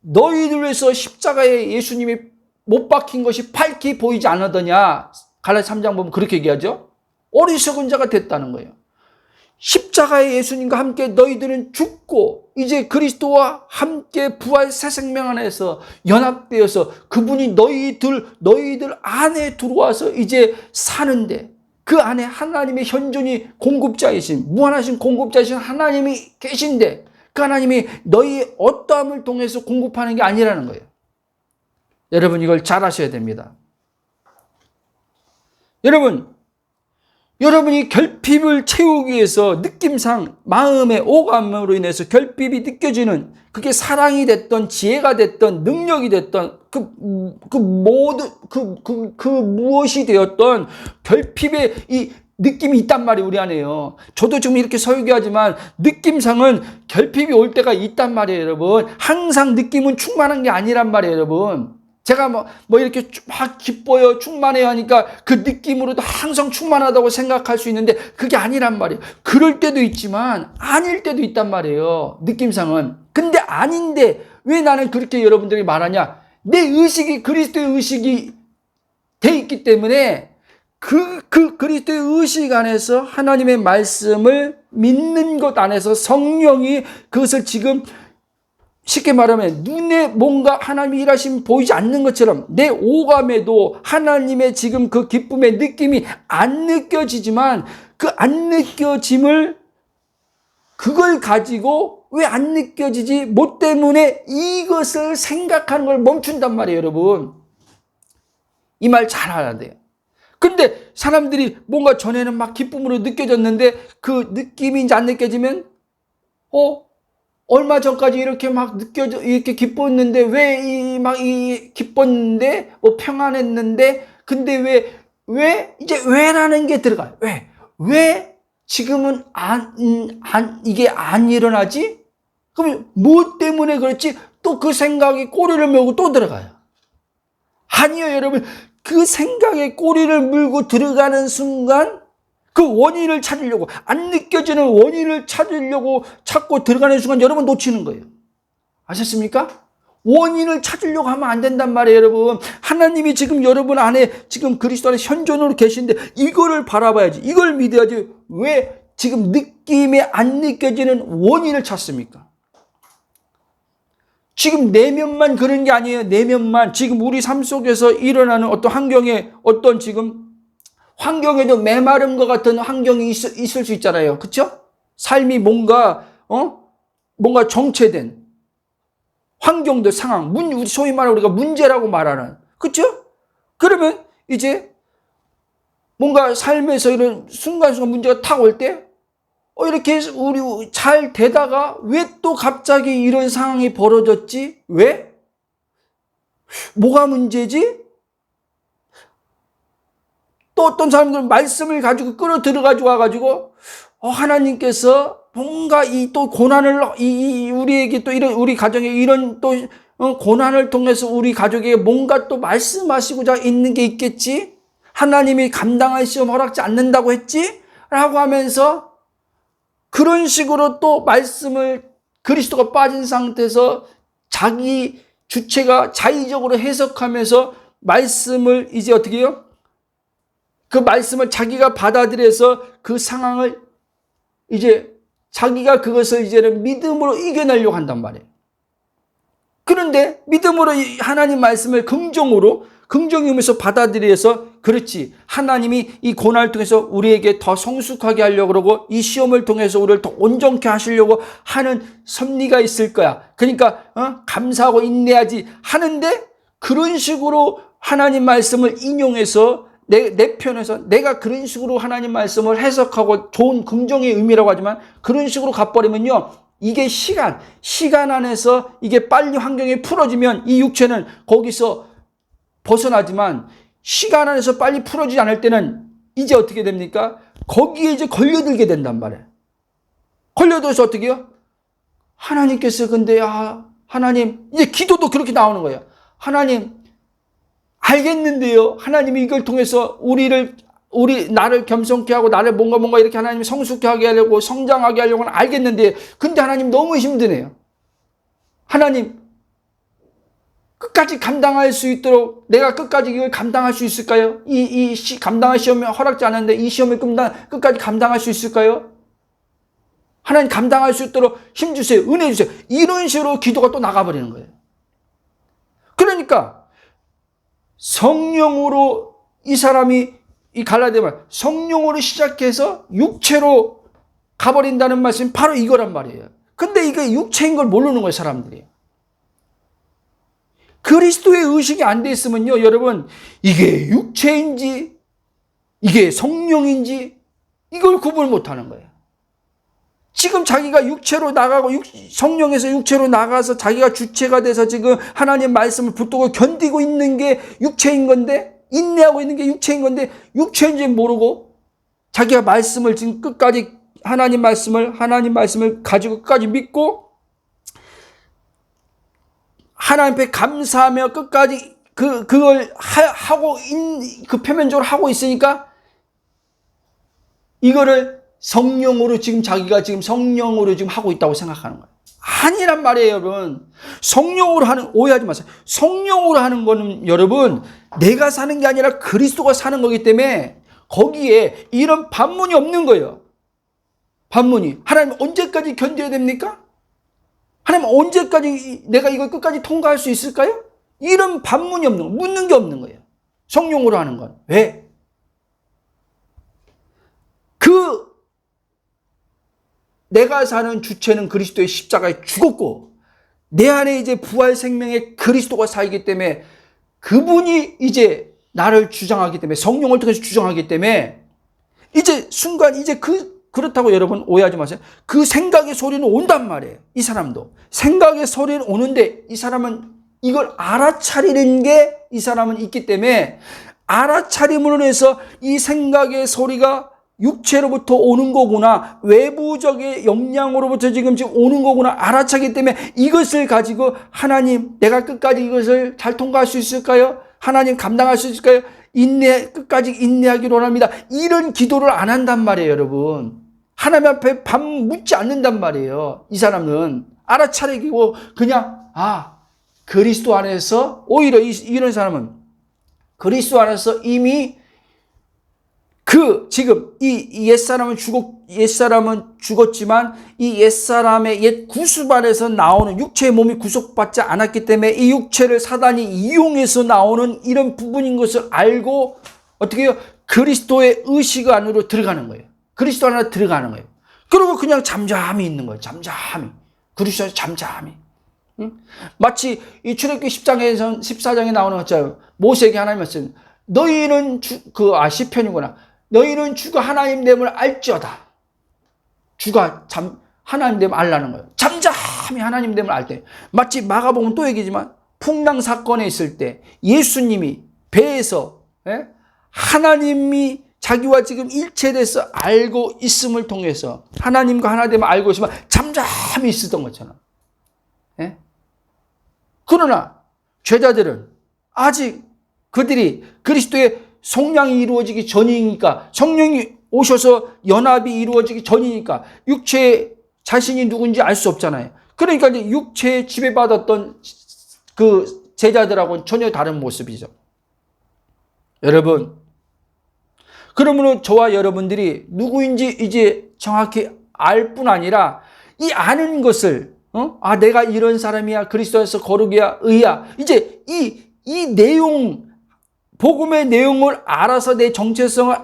너희들 위해서 십자가에 예수님이 못 박힌 것이 밝히 보이지 않으더냐. 갈라디아 3장 보면 그렇게 얘기하죠. 어리석은 자가 됐다는 거예요. 십자가의 예수님과 함께 너희들은 죽고 이제 그리스도와 함께 부활 새 생명 안에서 연합되어서 그분이 너희들 안에 들어와서 이제 사는데 그 안에 하나님의 현존이 공급자이신 무한하신 공급자이신 하나님이 계신데 그 하나님이 너희 어떠함을 통해서 공급하는 게 아니라는 거예요. 여러분 이걸 잘 아셔야 됩니다. 여러분이 결핍을 채우기 위해서 느낌상 마음의 오감으로 인해서 결핍이 느껴지는 그게 사랑이 됐던 지혜가 됐던 능력이 됐던 무엇이 되었던 결핍의 이 느낌이 있단 말이에요. 우리 안에요. 저도 지금 이렇게 설교하지만 느낌상은 결핍이 올 때가 있단 말이에요. 여러분 항상 느낌은 충만한 게 아니란 말이에요. 여러분 제가 이렇게 막 기뻐요, 충만해요 하니까 그 느낌으로도 항상 충만하다고 생각할 수 있는데 그게 아니란 말이에요. 그럴 때도 있지만 아닐 때도 있단 말이에요. 느낌상은. 근데 아닌데 왜 나는 그렇게 여러분들이 말하냐? 내 의식이 그리스도의 의식이 돼 있기 때문에 그 그리스도의 의식 안에서 하나님의 말씀을 믿는 것 안에서 성령이 그것을 지금 쉽게 말하면 눈에 뭔가 하나님이 일하심이 보이지 않는 것처럼 내 오감에도 하나님의 지금 그 기쁨의 느낌이 안 느껴지지만 그 안 느껴짐을 그걸 가지고 왜 안 느껴지지? 뭐 때문에 이것을 생각하는 걸 멈춘단 말이에요, 여러분. 이 말 잘 알아야 돼요. 근데 사람들이 뭔가 전에는 막 기쁨으로 느껴졌는데 그 느낌이 이제 안 느껴지면 얼마 전까지 이렇게 막 이렇게 기뻤는데 왜 기뻤는데 평안했는데 근데 왜 왜라는 게 들어가요. 왜 지금은 이게 안 일어나지? 그럼 뭐 때문에 그렇지? 또 그 생각이 꼬리를 물고 또 들어가요. 아니요, 여러분. 그 생각에 꼬리를 물고 들어가는 순간 그 원인을 찾으려고 안 느껴지는 원인을 찾고 들어가는 순간 여러분 놓치는 거예요. 아셨습니까? 원인을 찾으려고 하면 안 된단 말이에요, 여러분. 하나님이 지금 여러분 안에 지금 그리스도 안에 현존으로 계신데 이거를 바라봐야지. 이걸 믿어야지. 왜 지금 느낌에 안 느껴지는 원인을 찾습니까? 지금 내면만 그런 게 아니에요. 내면만 지금 우리 삶 속에서 일어나는 어떤 환경에도 메마름과 같은 환경이 있을 수 있잖아요. 그렇죠? 삶이 뭔가 정체된 환경들 상황, 소위 말하는 우리가 문제라고 말하는, 그렇죠? 그러면 이제 뭔가 삶에서 이런 순간순간 문제가 탁 올 때 이렇게 우리 잘 되다가 왜 또 갑자기 이런 상황이 벌어졌지? 왜? 뭐가 문제지? 또 어떤 사람들은 말씀을 가지고 끌어 들어가지고 와가지고 하나님께서 뭔가 이 또 고난을 우리에게 또 이런 우리 가정에 이런 또 고난을 통해서 우리 가족에게 뭔가 또 말씀하시고자 있는 게 있겠지? 하나님이 감당할 시험 허락지 않는다고 했지? 라고 하면서 그런 식으로 또 말씀을 그리스도가 빠진 상태에서 자기 주체가 자의적으로 해석하면서 말씀을 이제 어떻게 해요? 그 말씀을 자기가 받아들여서 그 상황을 이제 자기가 그것을 이제는 믿음으로 이겨내려고 한단 말이에요. 그런데 믿음으로 하나님 말씀을 긍정이면서 받아들여서 그렇지. 하나님이 이 고난을 통해서 우리에게 더 성숙하게 하려고 그러고 이 시험을 통해서 우리를 더 온전케 하시려고 하는 섭리가 있을 거야. 그러니까 감사하고 인내하지 하는데 그런 식으로 하나님 말씀을 인용해서 내 편에서 내가 그런 식으로 하나님 말씀을 해석하고 좋은 긍정의 의미라고 하지만 그런 식으로 가버리면요. 이게 시간 안에서 이게 빨리 환경이 풀어지면 이 육체는 거기서 벗어나지만 시간 안에서 빨리 풀어지지 않을 때는 이제 어떻게 됩니까? 거기에 이제 걸려들게 된단 말이에요. 걸려들어서 어떻게 해요? 하나님께서 근데 하나님 이제 기도도 그렇게 나오는 거예요. 하나님 알겠는데요. 하나님이 이걸 통해서 나를 겸손케 하고 나를 뭔가 이렇게 하나님이 성숙케 하게 하려고 성장하게 하려고는 알겠는데 근데 하나님 너무 힘드네요. 하나님 끝까지 감당할 수 있도록 내가 끝까지 이걸 감당할 수 있을까요? 감당할 시험이 허락지 않았는데 이 시험을 끝까지 감당할 수 있을까요? 하나님 감당할 수 있도록 힘 주세요. 은혜 주세요. 이런 식으로 기도가 또 나가버리는 거예요. 그러니까 성령으로 이 사람이 이 갈라디아말 성령으로 시작해서 육체로 가버린다는 말씀이 바로 이거란 말이에요. 근데 이게 육체인 걸 모르는 거예요, 사람들이. 그리스도의 의식이 안 돼 있으면요, 여러분, 이게 육체인지, 이게 성령인지, 이걸 구분을 못 하는 거예요. 지금 자기가 육체로 나가고, 성령에서 육체로 나가서 자기가 주체가 돼서 지금 하나님 말씀을 붙들고 견디고 있는 게 육체인 건데, 인내하고 있는 게 육체인 건데, 육체인지 모르고, 자기가 말씀을 지금 끝까지, 하나님 말씀을 가지고 끝까지 믿고, 하나님 앞에 감사하며 끝까지 그걸 하고, 표면적으로 하고 있으니까, 이거를 성령으로 자기가 성령으로 하고 있다고 생각하는 거예요. 아니란 말이에요, 여러분. 오해하지 마세요. 성령으로 하는 거는 여러분, 내가 사는 게 아니라 그리스도가 사는 거기 때문에 거기에 이런 반문이 없는 거예요. 반문이. 하나님 언제까지 견뎌야 됩니까? 하나님 언제까지 내가 이걸 끝까지 통과할 수 있을까요? 이런 반문이 없는 거예요. 묻는 게 없는 거예요. 성령으로 하는 건. 왜? 내가 사는 주체는 그리스도의 십자가에 죽었고 내 안에 이제 부활 생명의 그리스도가 살기 때문에 그분이 이제 나를 주장하기 때문에 성령을 통해서 주장하기 때문에 이제 순간 이제 그렇다고 여러분 오해하지 마세요. 그 생각의 소리는 온단 말이에요. 이 사람도 생각의 소리는 오는데 이 사람은 이걸 알아차리는 게 이 사람은 있기 때문에 알아차림으로 해서 이 생각의 소리가 육체로부터 오는 거구나, 외부적인 역량으로부터 지금 오는 거구나 알아차기 때문에 이것을 가지고 하나님 내가 끝까지 이것을 잘 통과할 수 있을까요? 하나님 감당할 수 있을까요? 끝까지 인내하기로 원합니다. 이런 기도를 안 한단 말이에요, 여러분. 하나님 앞에 묻지 않는단 말이에요. 이 사람은 알아차리고 그냥 그리스도 안에서 오히려 이런 사람은 그리스도 안에서 이미 지금 이 옛사람은 죽었지만 이 옛사람의 옛 구습 안에서 나오는 육체의 몸이 구속받지 않았기 때문에 이 육체를 사단이 이용해서 나오는 이런 부분인 것을 알고 어떻게 해요? 그리스도의 의식 안으로 들어가는 거예요. 그리스도 안으로 들어가는 거예요. 그리고 그냥 잠잠히 있는 거예요. 잠잠히. 그리스도에서 잠잠히. 응? 마치 이 출애굽기 14장에 나오는 것처럼 모세에게 하나님 말씀, 너희는 시편이구나. 너희는 주가 하나님 됨을 알지어다. 주가 하나님 됨을 알라는 거예요. 잠잠히 하나님 됨을 알 때. 마치 마가복음 또 얘기지만 풍랑 사건에 있을 때 예수님이 배에서 하나님이 자기와 지금 일체돼서 알고 있음을 통해서 하나님과 하나 됨을 알고 있으면 잠잠히 있었던 것처럼. 그러나 제자들은 아직 그들이 그리스도의 성량이 이루어지기 전이니까, 성령이 오셔서 연합이 이루어지기 전이니까 육체의 자신이 누군지 알 수 없잖아요. 그러니까 이제 육체에 지배받았던 그 제자들하고는 전혀 다른 모습이죠. 여러분, 그러므로 저와 여러분들이 누구인지 이제 정확히 알 뿐 아니라 이 아는 것을 내가 이런 사람이야, 그리스도에서 거룩이야, 의야, 이제 이 내용, 복음의 내용을 알아서 내 정체성을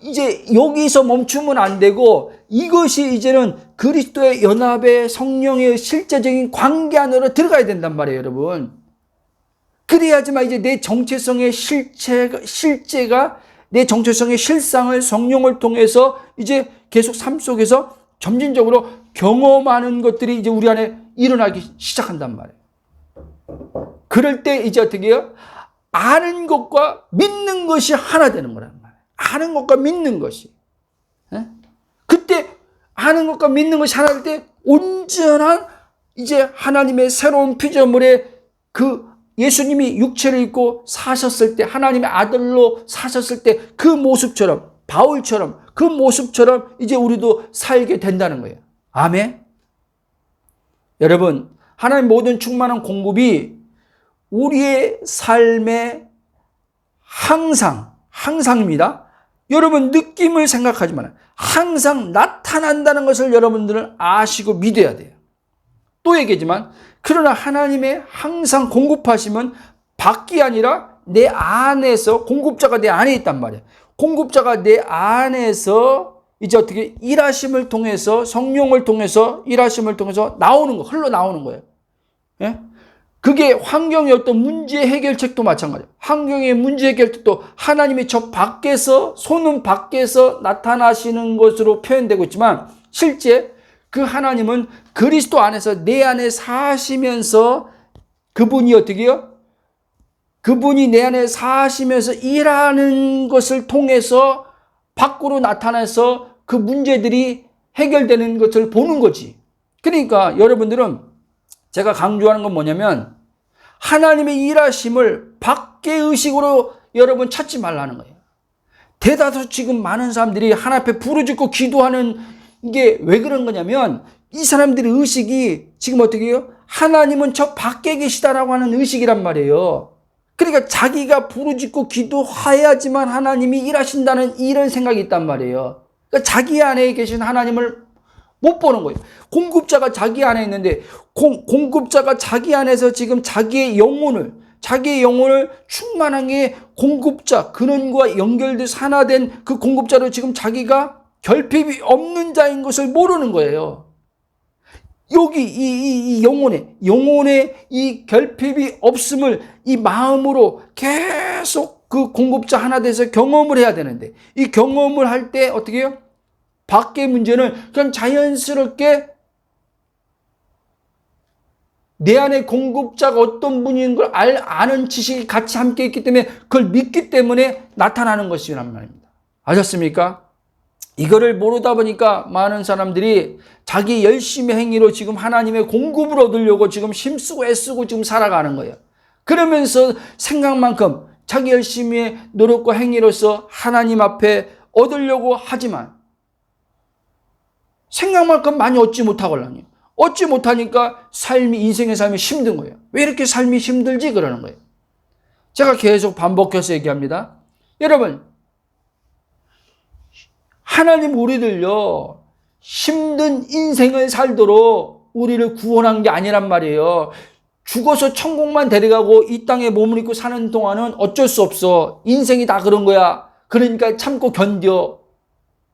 이제 여기서 멈추면 안 되고 이것이 이제는 그리스도의 연합의 성령의 실제적인 관계 안으로 들어가야 된단 말이에요, 여러분. 그래야지만 이제 내 정체성의 실제가 내 정체성의 실상을 성령을 통해서 이제 계속 삶 속에서 점진적으로 경험하는 것들이 이제 우리 안에 일어나기 시작한단 말이에요. 그럴 때 이제 어떻게 해요? 아는 것과 믿는 것이 하나 되는 거란 말이에요. 아는 것과 믿는 것이. 그때 아는 것과 믿는 것이 하나 될 때 온전한 이제 하나님의 새로운 피조물의 그 예수님이 육체를 입고 사셨을 때 하나님의 아들로 사셨을 때 그 모습처럼 바울처럼 그 모습처럼 이제 우리도 살게 된다는 거예요. 아멘. 여러분, 하나님 모든 충만한 공급이 우리의 삶에 항상입니다. 여러분 느낌을 생각하지 말아요. 항상 나타난다는 것을 여러분들은 아시고 믿어야 돼요. 또 얘기지만 그러나 하나님의 항상 공급하심은 밖이 아니라 내 안에서 공급자가 내 안에 있단 말이에요. 공급자가 내 안에서 이제 어떻게 일하심을 통해서 성령을 통해서 일하심을 통해서 나오는 거 흘러나오는 거예요. 예? 그게 환경의 어떤 문제 해결책도 마찬가지예요. 환경의 문제 해결책도 하나님이 저 밖에서 손은 밖에서 나타나시는 것으로 표현되고 있지만 실제 그 하나님은 그리스도 안에서 내 안에 사시면서 그분이 어떻게 해요? 그분이 내 안에 사시면서 일하는 것을 통해서 밖으로 나타나서 그 문제들이 해결되는 것을 보는 거지. 그러니까 여러분들은 제가 강조하는 건 뭐냐면 하나님의 일하심을 밖의 의식으로 여러분 찾지 말라는 거예요. 대다수 지금 많은 사람들이 하나님 앞에 부르짖고 기도하는 게 왜 그런 거냐면 이 사람들의 의식이 지금 어떻게 해요? 하나님은 저 밖에 계시다라고 하는 의식이란 말이에요. 그러니까 자기가 부르짖고 기도해야지만 하나님이 일하신다는 이런 생각이 있단 말이에요. 그러니까 자기 안에 계신 하나님을 못 보는 거예요. 공급자가 자기 안에 있는데 공급자가 자기 안에서 지금 자기의 영혼을 충만한 게 공급자 근원과 연결돼서 하나 된 그 공급자로 지금 자기가 결핍이 없는 자인 것을 모르는 거예요. 여기 이 영혼의 이 결핍이 없음을 이 마음으로 계속 그 공급자 하나 돼서 경험을 해야 되는데 이 경험을 할 때 어떻게 해요? 밖의 문제는 그냥 자연스럽게 내 안에 공급자가 어떤 분인 걸 아는 지식이 같이 함께 있기 때문에 그걸 믿기 때문에 나타나는 것이란 말입니다. 아셨습니까? 이거를 모르다 보니까 많은 사람들이 자기 열심의 행위로 지금 하나님의 공급을 얻으려고 지금 힘쓰고 애쓰고 지금 살아가는 거예요. 그러면서 생각만큼 자기 열심의 노력과 행위로서 하나님 앞에 얻으려고 하지만 생각만큼 많이 얻지 못하거든요. 얻지 못하니까 인생의 삶이 힘든 거예요. 왜 이렇게 삶이 힘들지? 그러는 거예요. 제가 계속 반복해서 얘기합니다. 여러분, 하나님 우리들요, 힘든 인생을 살도록 우리를 구원한 게 아니란 말이에요. 죽어서 천국만 데려가고 이 땅에 몸을 입고 사는 동안은 어쩔 수 없어. 인생이 다 그런 거야. 그러니까 참고 견뎌.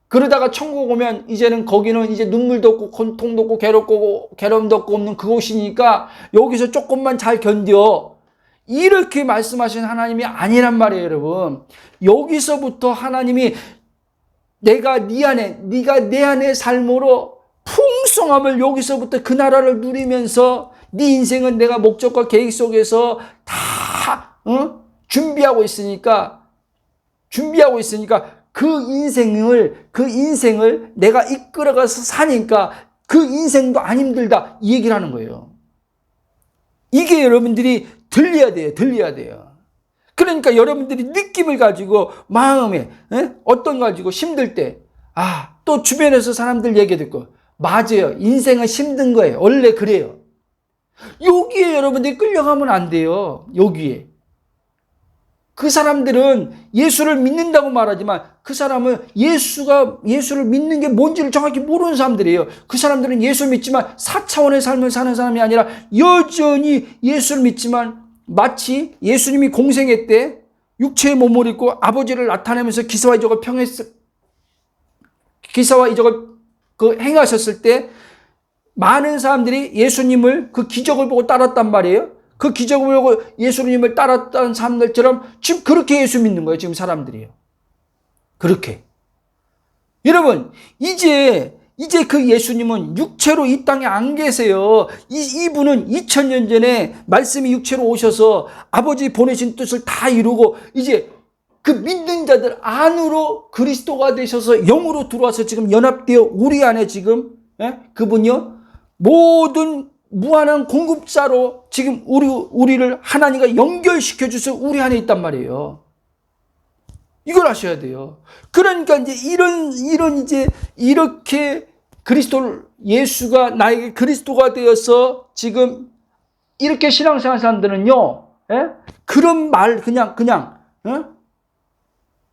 그러다가 천국 오면 이제는 거기는 이제 눈물도 없고 고통도 없고 괴로움도 없고 없는 그곳이니까 여기서 조금만 잘 견뎌. 이렇게 말씀하신 하나님이 아니란 말이에요, 여러분. 여기서부터 하나님이 네가 내 안에 삶으로 풍성함을 여기서부터 그 나라를 누리면서 네 인생은 내가 목적과 계획 속에서 다 준비하고 있으니까 그 인생을 내가 이끌어가서 사니까 그 인생도 안 힘들다 이 얘기를 하는 거예요. 이게 여러분들이 들려야 돼요. 그러니까 여러분들이 느낌을 가지고 마음에 어떤 거 가지고 힘들 때 또 주변에서 사람들 얘기 듣고 맞아요. 인생은 힘든 거예요. 원래 그래요. 여기에 여러분들이 끌려가면 안 돼요. 여기에. 그 사람들은 예수를 믿는다고 말하지만 그 사람은 예수를 믿는 게 뭔지를 정확히 모르는 사람들이에요. 그 사람들은 예수 믿지만 4차원의 삶을 사는 사람이 아니라 여전히 예수를 믿지만 마치 예수님이 공생애 때 육체의 몸을 입고 아버지를 나타내면서 기사와 이적을 행하셨을 때 많은 사람들이 예수님을 그 기적을 보고 따랐단 말이에요. 그 기적을 보고 예수님을 따랐던 사람들처럼 지금 그렇게 예수 믿는 거예요. 지금 사람들이요. 그렇게. 여러분, 이제 그 예수님은 육체로 이 땅에 안 계세요. 이분은 2000년 전에 말씀이 육체로 오셔서 아버지 보내신 뜻을 다 이루고 이제 그 믿는 자들 안으로 그리스도가 되셔서 영으로 들어와서 지금 연합되어 우리 안에 지금 그분이요 모든 무한한 공급자로 지금 우리를 하나님과 연결시켜 주셔서 우리 안에 있단 말이에요. 이걸 아셔야 돼요. 그러니까 이제 이런 이제 이렇게 예수가 나에게 그리스도가 되어서 지금 이렇게 신앙생활 사람들은요, 그런 말 그냥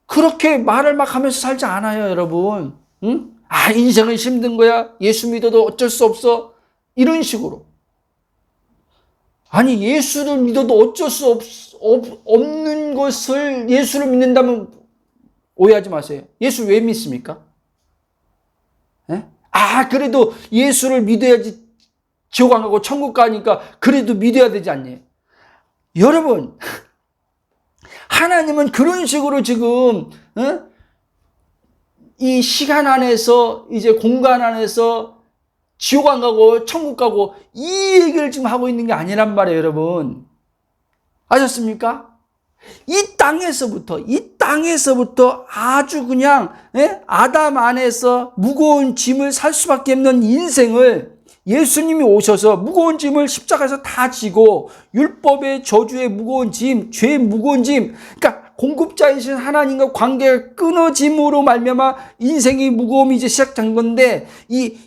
그렇게 말을 막 하면서 살지 않아요, 여러분. 응? 아, 인생은 힘든 거야. 예수 믿어도 어쩔 수 없어. 이런 식으로. 아니, 예수를 믿어도 어쩔 수 없는 것을 예수를 믿는다면 오해하지 마세요. 예수 왜 믿습니까? 아, 그래도 예수를 믿어야지 지옥 안 가고 천국 가니까 그래도 믿어야 되지 않니? 여러분, 하나님은 그런 식으로 지금 이 시간 안에서 이제 공간 안에서 지옥 안 가고 천국 가고 이 얘기를 지금 하고 있는 게 아니란 말이에요, 여러분. 아셨습니까? 이 땅에서부터 아주 그냥 아담 안에서 무거운 짐을 살 수밖에 없는 인생을 예수님이 오셔서 무거운 짐을 십자가에서 다 지고 율법의 저주의 무거운 짐, 죄의 무거운 짐, 그러니까 공급자이신 하나님과 관계가 끊어짐으로 말미암아 인생의 무거움이 이제 시작된 건데 이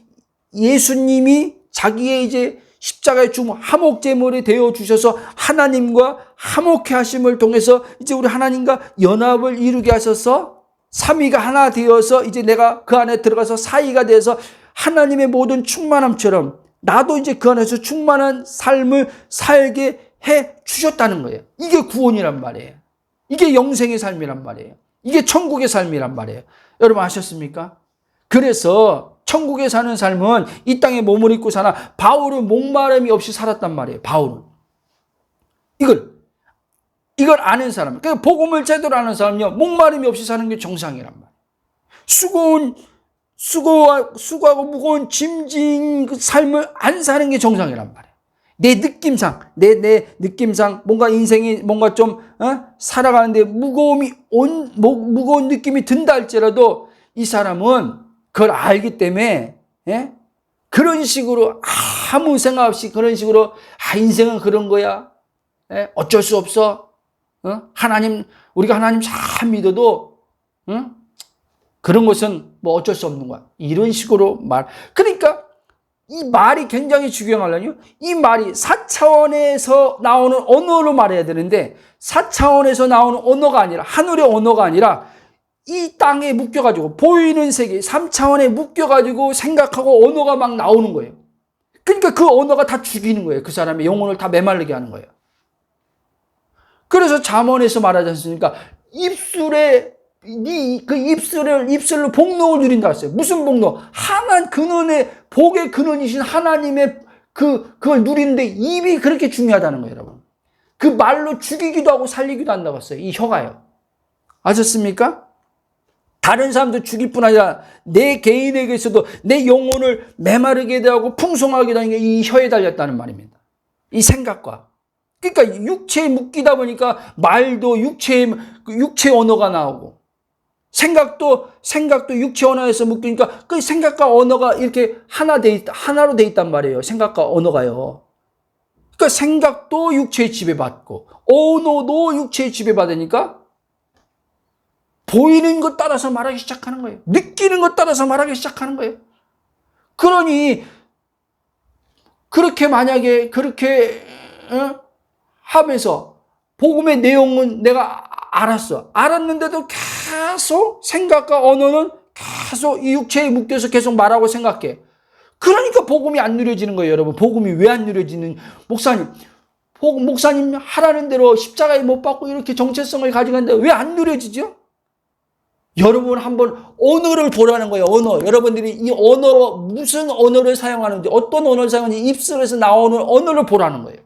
예수님이 자기의 이제 십자가의 죽음 화목제물이 되어 주셔서 하나님과 화목케 하심을 통해서 이제 우리 하나님과 연합을 이루게 하셔서 삼위가 하나 되어서 이제 내가 그 안에 들어가서 사이가 돼서 하나님의 모든 충만함처럼 나도 이제 그 안에서 충만한 삶을 살게 해 주셨다는 거예요. 이게 구원이란 말이에요. 이게 영생의 삶이란 말이에요. 이게 천국의 삶이란 말이에요. 여러분 아셨습니까? 그래서 천국에 사는 삶은 이 땅에 몸을 입고 사나 바울은 목마름이 없이 살았단 말이에요. 바울은. 이걸 아는 사람. 그러니까 복음을 제대로 아는 사람은요. 목마름이 없이 사는 게 정상이란 말이에요. 수고하고 무거운 짐진 그 삶을 안 사는 게 정상이란 말이에요. 내 느낌상 뭔가 인생이 뭔가 좀 살아가는데 무거운 느낌이 든다 할지라도 이 사람은 그걸 알기 때문에 그런 식으로 아무 생각 없이 그런 식으로 인생은 그런 거야. 어쩔 수 없어. 우리가 하나님 잘 믿어도 그런 것은 뭐 어쩔 수 없는 거야. 이런 식으로 그러니까 이 말이 굉장히 중요한 거라뇨. 이 말이 4차원에서 나오는 언어로 말해야 되는데 4차원에서 나오는 언어가 아니라 하늘의 언어가 아니라 이 땅에 묶여가지고 보이는 세계 3차원에 묶여가지고 생각하고 언어가 막 나오는 거예요. 그러니까 그 언어가 다 죽이는 거예요. 그 사람의 영혼을 다 메말르게 하는 거예요. 그래서 잠언에서 말하지 않습니까? 입술로 복록을 누린다 했어요. 무슨 복록? 복의 근원이신 하나님의 그걸 누리는데 입이 그렇게 중요하다는 거예요, 여러분. 그 말로 죽이기도 하고 살리기도 한다고 했어요. 이 혀가요. 아셨습니까? 다른 사람도 죽일 뿐 아니라 내 개인에게서도 내 영혼을 메마르게 하고 풍성하게 하는 게 이 혀에 달렸다는 말입니다. 이 생각과. 그러니까 육체에 묶이다 보니까 말도 육체 언어가 나오고 생각도 육체 언어에서 묶이니까 그 생각과 언어가 이렇게 하나로 돼 있단 말이에요. 생각과 언어가요. 그러니까 생각도 육체에 지배받고 언어도 육체에 지배받으니까 보이는 것 따라서 말하기 시작하는 거예요. 느끼는 것 따라서 말하기 시작하는 거예요. 그러니 만약에 그렇게 하면서 복음의 내용은 내가 알았는데도 계속 생각과 언어는 계속 이 육체에 묶여서 계속 말하고 생각해. 그러니까 복음이 안 누려지는 거예요, 여러분. 복음이 왜 안 누려지는? 목사님 하라는 대로 십자가에 못 박고 이렇게 정체성을 가지고 있는데 왜 안 누려지죠? 여러분 한번 언어를 보라는 거예요. 언어. 여러분들이 이 언어 무슨 언어를 사용하는지 어떤 언어를 사용하는지 입술에서 나오는 언어를 보라는 거예요.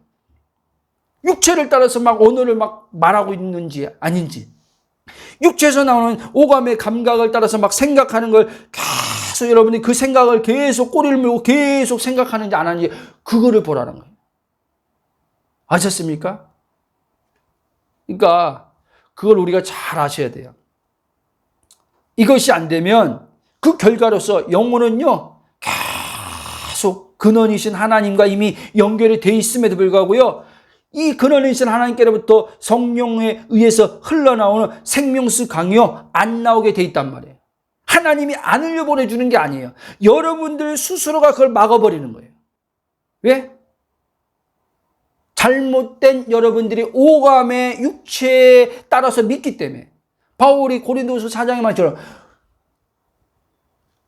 육체를 따라서 막 언어를 막 말하고 있는지 아닌지, 육체에서 나오는 오감의 감각을 따라서 막 생각하는 걸 계속 여러분이 그 생각을 계속 꼬리를 물고 계속 생각하는지 안 하는지 그거를 보라는 거예요. 아셨습니까? 그러니까 그걸 우리가 잘 아셔야 돼요. 이것이 안 되면 그 결과로서 영혼은요 계속 근원이신 하나님과 이미 연결이 돼 있음에도 불구하고요, 이 근원이신 하나님께로부터 성령에 의해서 흘러나오는 생명수 강이요 안 나오게 돼 있단 말이에요. 하나님이 안 흘려보내주는 게 아니에요. 여러분들 스스로가 그걸 막아버리는 거예요. 왜? 잘못된 여러분들이 오감의 육체에 따라서 믿기 때문에. 바울이 고린도서 4장에 말처럼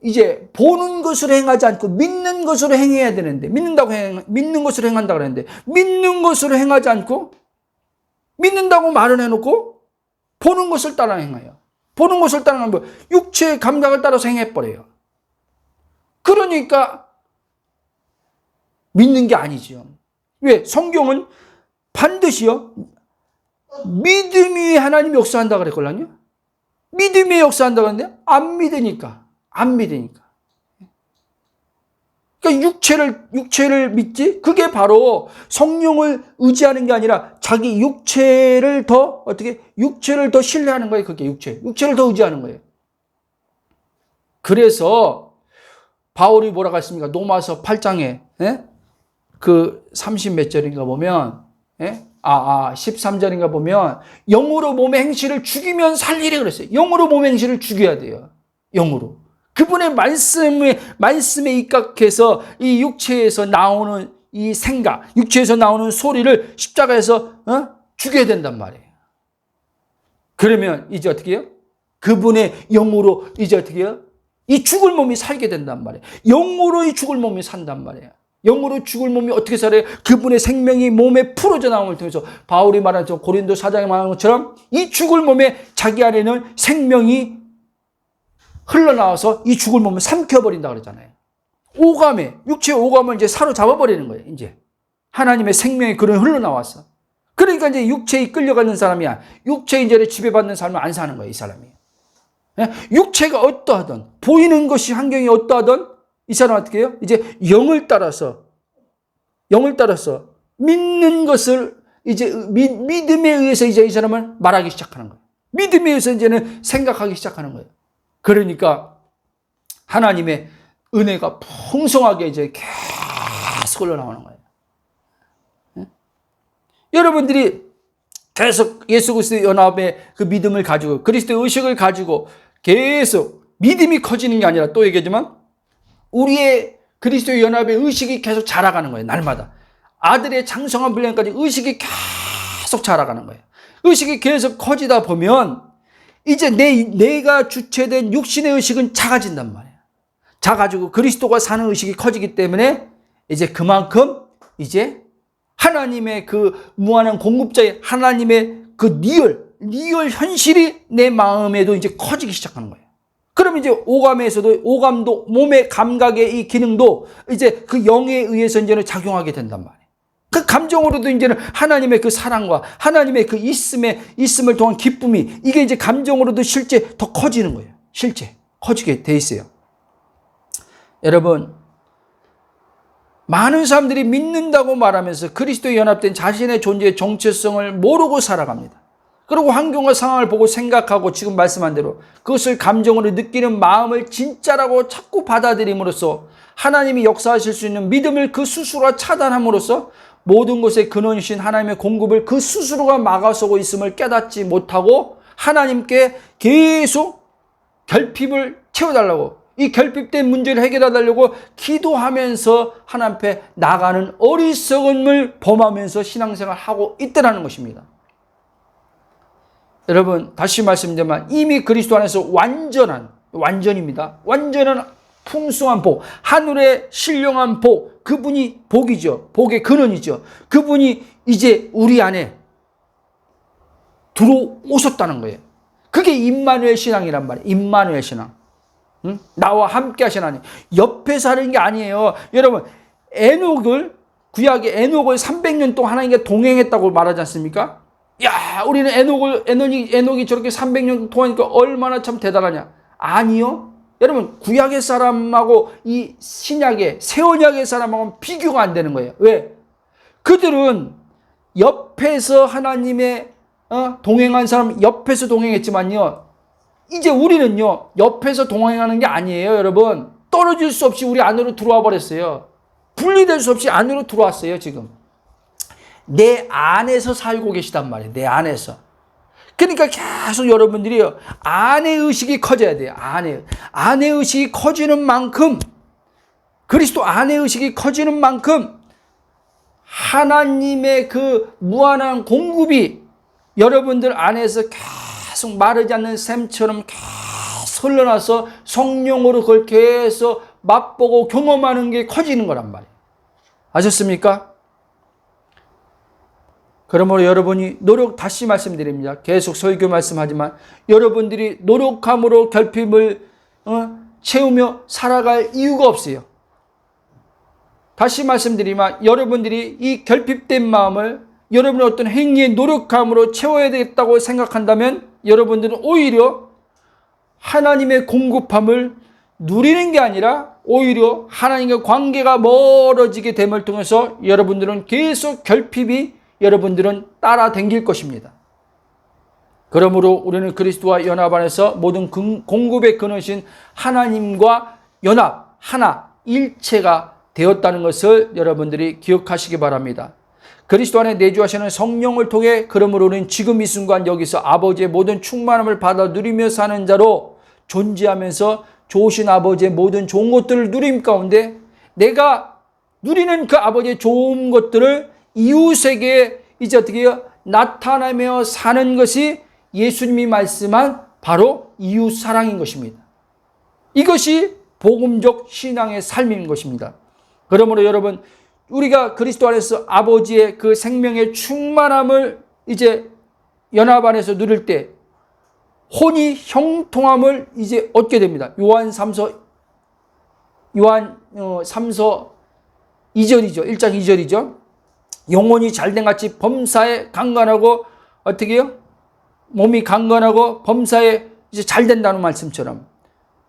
이제 보는 것으로 행하지 않고 믿는 것으로 행해야 되는데, 믿는 것으로 행한다고 그랬는데, 믿는 것으로 행하지 않고 믿는다고 말은 해놓고 보는 것을 따라 행해요. 보는 것을 따라하면 육체의 감각을 따라서 행해버려요. 그러니까 믿는 게 아니죠. 왜? 성경은 반드시요 믿음이 하나님이 역사한다 그랬걸랑요. 믿음이 역사한다 그랬는데 안 믿으니까. 그러니까 육체를 믿지? 그게 바로 성령을 의지하는 게 아니라 자기 육체를 더 신뢰하는 거예요. 그게 육체를 더 의지하는 거예요. 그래서 바울이 뭐라고 했습니까? 로마서 8장에 그 30 몇 절인가 보면 13절인가 보면 영으로 몸의 행실을 죽이면 살리래 그랬어요. 영으로 몸의 행실을 죽여야 돼요. 영으로. 그분의 말씀에 입각해서 이 육체에서 나오는 이 생각, 육체에서 나오는 소리를 십자가에서 죽여야 된단 말이에요. 그러면 이제 어떻게 해요? 그분의 영으로 이제 어떻게 해요? 이 죽을 몸이 살게 된단 말이에요. 영으로 이 죽을 몸이 산단 말이에요. 영으로 죽을 몸이 어떻게 살아요? 그분의 생명이 몸에 풀어져 나옴을 통해서 바울이 말한 고린도 4장에 말한 것처럼 이 죽을 몸에 자기 안에는 생명이 흘러나와서 이 죽을 몸을 삼켜버린다 그랬잖아요. 육체의 오감을 이제 사로잡아버리는 거예요. 이제 하나님의 생명이 그런 흘러나왔어. 그러니까 이제 육체에 끌려가는 사람이야. 육체에 이제 지배받는 삶을 안 사는 거예요. 이 사람이. 육체가 어떠하든 보이는 것이 환경이 어떠하든 이 사람 어떻게 해요? 이제 영을 따라서 믿는 것을 이제 믿음에 의해서 이제 이 사람을 말하기 시작하는 거예요. 믿음에 의해서 이제는 생각하기 시작하는 거예요. 그러니까 하나님의 은혜가 풍성하게 이제 계속 흘러나오는 거예요. 여러분들이 계속 예수 그리스도의 연합의 그 믿음을 가지고 그리스도의 의식을 가지고 계속 믿음이 커지는 게 아니라 또 얘기하지만 우리의 그리스도의 연합의 의식이 계속 자라가는 거예요. 날마다. 아들의 장성한 분량까지 의식이 계속 자라가는 거예요. 의식이 계속 커지다 보면 이제 내가 주체된 육신의 의식은 작아진단 말이에요. 작아지고 그리스도가 사는 의식이 커지기 때문에 이제 그만큼 이제 하나님의 그 무한한 공급자의 하나님의 그 리얼 현실이 내 마음에도 이제 커지기 시작하는 거예요. 그럼 이제 오감도 몸의 감각의 이 기능도 이제 그 영에 의해서 이제는 작용하게 된단 말이에요. 그 감정으로도 이제는 하나님의 그 사랑과 하나님의 그 있음을 통한 기쁨이 이게 이제 감정으로도 실제 더 커지는 거예요. 실제 커지게 돼 있어요. 여러분, 많은 사람들이 믿는다고 말하면서 그리스도에 연합된 자신의 존재의 정체성을 모르고 살아갑니다. 그리고 환경과 상황을 보고 생각하고 지금 말씀한 대로 그것을 감정으로 느끼는 마음을 진짜라고 자꾸 받아들임으로써 하나님이 역사하실 수 있는 믿음을 그 스스로가 차단함으로써 모든 것의 근원이신 하나님의 공급을 그 스스로가 막아서고 있음을 깨닫지 못하고 하나님께 계속 결핍을 채워달라고, 이 결핍된 문제를 해결해달라고 기도하면서 하나님 앞에 나가는 어리석음을 범하면서 신앙생활을 하고 있다는 것입니다. 여러분, 다시 말씀드리면 이미 그리스도 안에서 완전입니다. 완전한 풍성한 복, 하늘의 신령한 복, 그분이 복이죠. 복의 근원이죠. 그분이 이제 우리 안에 들어오셨다는 거예요. 그게 임마누엘 신앙이란 말이에요. 임마누엘 신앙. 나와 함께 하신 하나님. 옆에서 하는 게 아니에요. 여러분, 에녹을 구약의 에녹을 300년 동안 하나님과 동행했다고 말하지 않습니까? 야, 우리는 에녹이 저렇게 300년 동안이니까 얼마나 참 대단하냐. 아니요. 여러분, 구약의 사람하고 이 신약의, 새 언약의 사람하고는 비교가 안 되는 거예요. 왜? 그들은 옆에서 하나님의 동행한 사람 옆에서 동행했지만요. 이제 우리는요, 옆에서 동행하는 게 아니에요, 여러분. 떨어질 수 없이 우리 안으로 들어와 버렸어요. 분리될 수 없이 안으로 들어왔어요, 지금. 내 안에서 살고 계시단 말이에요, 내 안에서. 그러니까 계속 여러분들이요, 안의 의식이 커져야 돼요, 안의 의식이 커지는 만큼, 그리스도 안의 의식이 커지는 만큼, 하나님의 그 무한한 공급이 여러분들 안에서 계속 마르지 않는 샘처럼 계속 흘러나서 성령으로 그걸 계속 맛보고 경험하는 게 커지는 거란 말이에요. 아셨습니까? 그러므로 여러분이 다시 말씀드립니다. 계속 설교 말씀하지만 여러분들이 노력함으로 결핍을 채우며 살아갈 이유가 없어요. 다시 말씀드리면 여러분들이 이 결핍된 마음을 여러분의 어떤 행위의 노력함으로 채워야 되겠다고 생각한다면 여러분들은 오히려 하나님의 공급함을 누리는 게 아니라 오히려 하나님과 관계가 멀어지게 됨을 통해서 여러분들은 계속 결핍이 여러분들은 따라 댕길 것입니다. 그러므로 우리는 그리스도와 연합 안에서 모든 공급의 근원이신 하나님과 연합, 하나, 일체가 되었다는 것을 여러분들이 기억하시기 바랍니다. 그리스도 안에 내주하시는 성령을 통해 그러므로 우리는 지금 이 순간 여기서 아버지의 모든 충만함을 받아 누리며 사는 자로 존재하면서 좋으신 아버지의 모든 좋은 것들을 누림 가운데 내가 누리는 그 아버지의 좋은 것들을 이웃에게 이제 어떻게 해요? 나타내며 사는 것이 예수님이 말씀한 바로 이웃 사랑인 것입니다. 이것이 복음적 신앙의 삶인 것입니다. 그러므로 여러분, 우리가 그리스도 안에서 아버지의 그 생명의 충만함을 이제 연합 안에서 누릴 때 혼이 형통함을 이제 얻게 됩니다. 요한 3서 2절이죠. 1장 2절이죠. 영혼이 잘된 같이 범사에 강건하고 어떻게 해요? 몸이 강건하고 범사에 이제 잘 된다는 말씀처럼.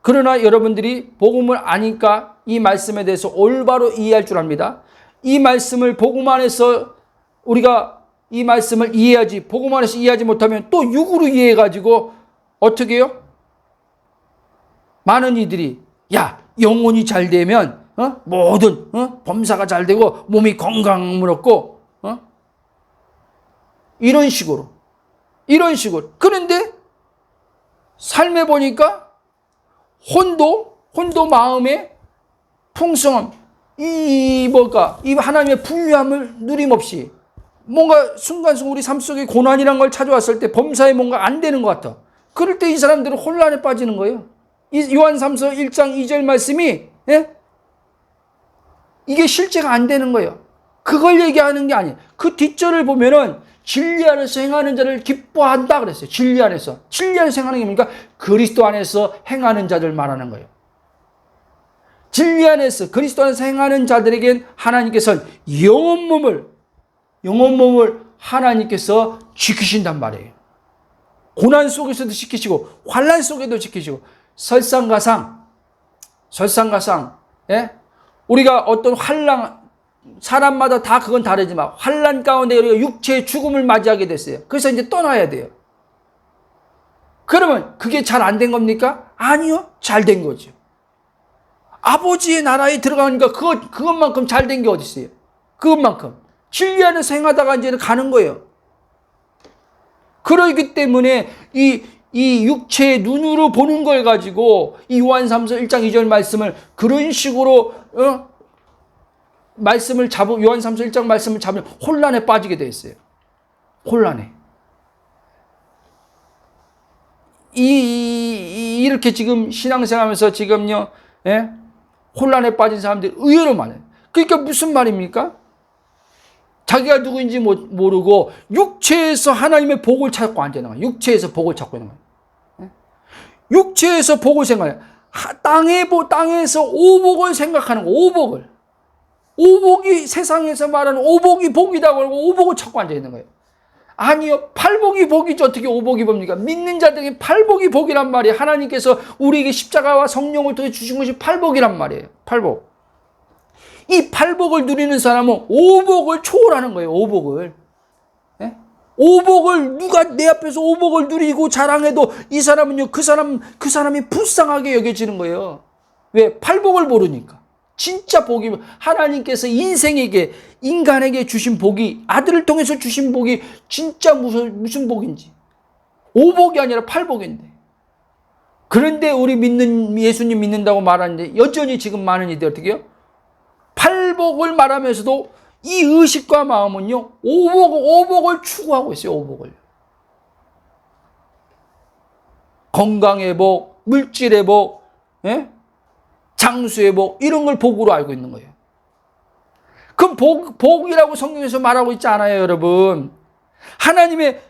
그러나 여러분들이 복음을 아니까 이 말씀에 대해서 올바로 이해할 줄 압니다. 이 말씀을 복음 안에서 우리가 이 말씀을 이해하지, 복음 안에서 이해하지 못하면 또 육으로 이해해가지고 어떻게 해요? 많은 이들이 영혼이 잘 되면 모든 범사가 잘 되고 몸이 건강을 얻고 이런 식으로 그런데 삶에 보니까 혼도 마음의 풍성함, 이 하나님의 부유함을 누림없이 뭔가 순간순간 우리 삶 속에 고난이란 걸 찾아왔을 때 범사에 뭔가 안 되는 것 같아. 그럴 때 이 사람들은 혼란에 빠지는 거예요. 이 요한 3서 1장 2절 말씀이 이게 실제가 안 되는 거예요. 그걸 얘기하는 게 아니에요. 그 뒷절을 보면은 진리 안에서 행하는 자를 기뻐한다 그랬어요. 진리 안에서 행하는 게 뭡니까? 그리스도 안에서 행하는 자들 말하는 거예요. 진리 안에서 그리스도 안에서 행하는 자들에겐 하나님께서는 영혼 몸을 하나님께서 지키신단 말이에요. 고난 속에서도 지키시고 환난 속에도 지키시고 설상가상 우리가 어떤 환난, 사람마다 다 그건 다르지만 환난 가운데 우리가 육체의 죽음을 맞이하게 됐어요. 그래서 이제 떠나야 돼요. 그러면 그게 잘 안 된 겁니까? 아니요, 잘 된 거죠. 아버지의 나라에 들어가니까 그것만큼 잘 된 게 어디 있어요? 그것만큼 진리 안에서 행하다가 이제는 가는 거예요. 그러기 때문에 이 육체의 눈으로 보는 걸 가지고 이 요한 3서 1장 2절 말씀을 그런 식으로 말씀을 잡으면 요한 3서 1장 말씀을 잡으면 혼란에 빠지게 돼 있어요. 혼란에. 이렇게 지금 신앙생활하면서 지금요, 혼란에 빠진 사람들이 의외로 많아요. 그러니까 무슨 말입니까? 자기가 누구인지 모르고 육체에서 하나님의 복을 찾고 앉아 있는 거예요. 육체에서 복을 찾고 있는 거예요. 육체에서 복을 생각해요. 땅에서 오복을 생각하는 거. 오복이 세상에서 말하는 오복이 복이다 그러고 오복을 찾고 앉아 있는 거예요. 아니요, 팔복이 복이죠. 어떻게 오복이 복입니까? 믿는 자들에게 팔복이 복이란 말이에요. 하나님께서 우리에게 십자가와 성령을 통해 주신 것이 팔복이란 말이에요. 팔복. 이 팔복을 누리는 사람은 오복을 초월하는 거예요. 오복을. 예? 오복을 누가 내 앞에서 오복을 누리고 자랑해도 이 사람은요, 그 사람이 불쌍하게 여겨지는 거예요. 왜? 팔복을 모르니까. 진짜 복이, 하나님께서 인간에게 주신 복이, 아들을 통해서 주신 복이 진짜 무슨 복인지. 오복이 아니라 팔복인데. 그런데 우리 예수님 믿는다고 말하는데 여전히 지금 많은 이들 어떻게 해요? 팔복을 말하면서도 이 의식과 마음은요, 오복을 추구하고 있어요, 오복을. 건강의 복, 물질의 복, 예? 장수의 복, 이런 걸 복으로 알고 있는 거예요. 그럼 복이라고 성경에서 말하고 있지 않아요, 여러분? 하나님의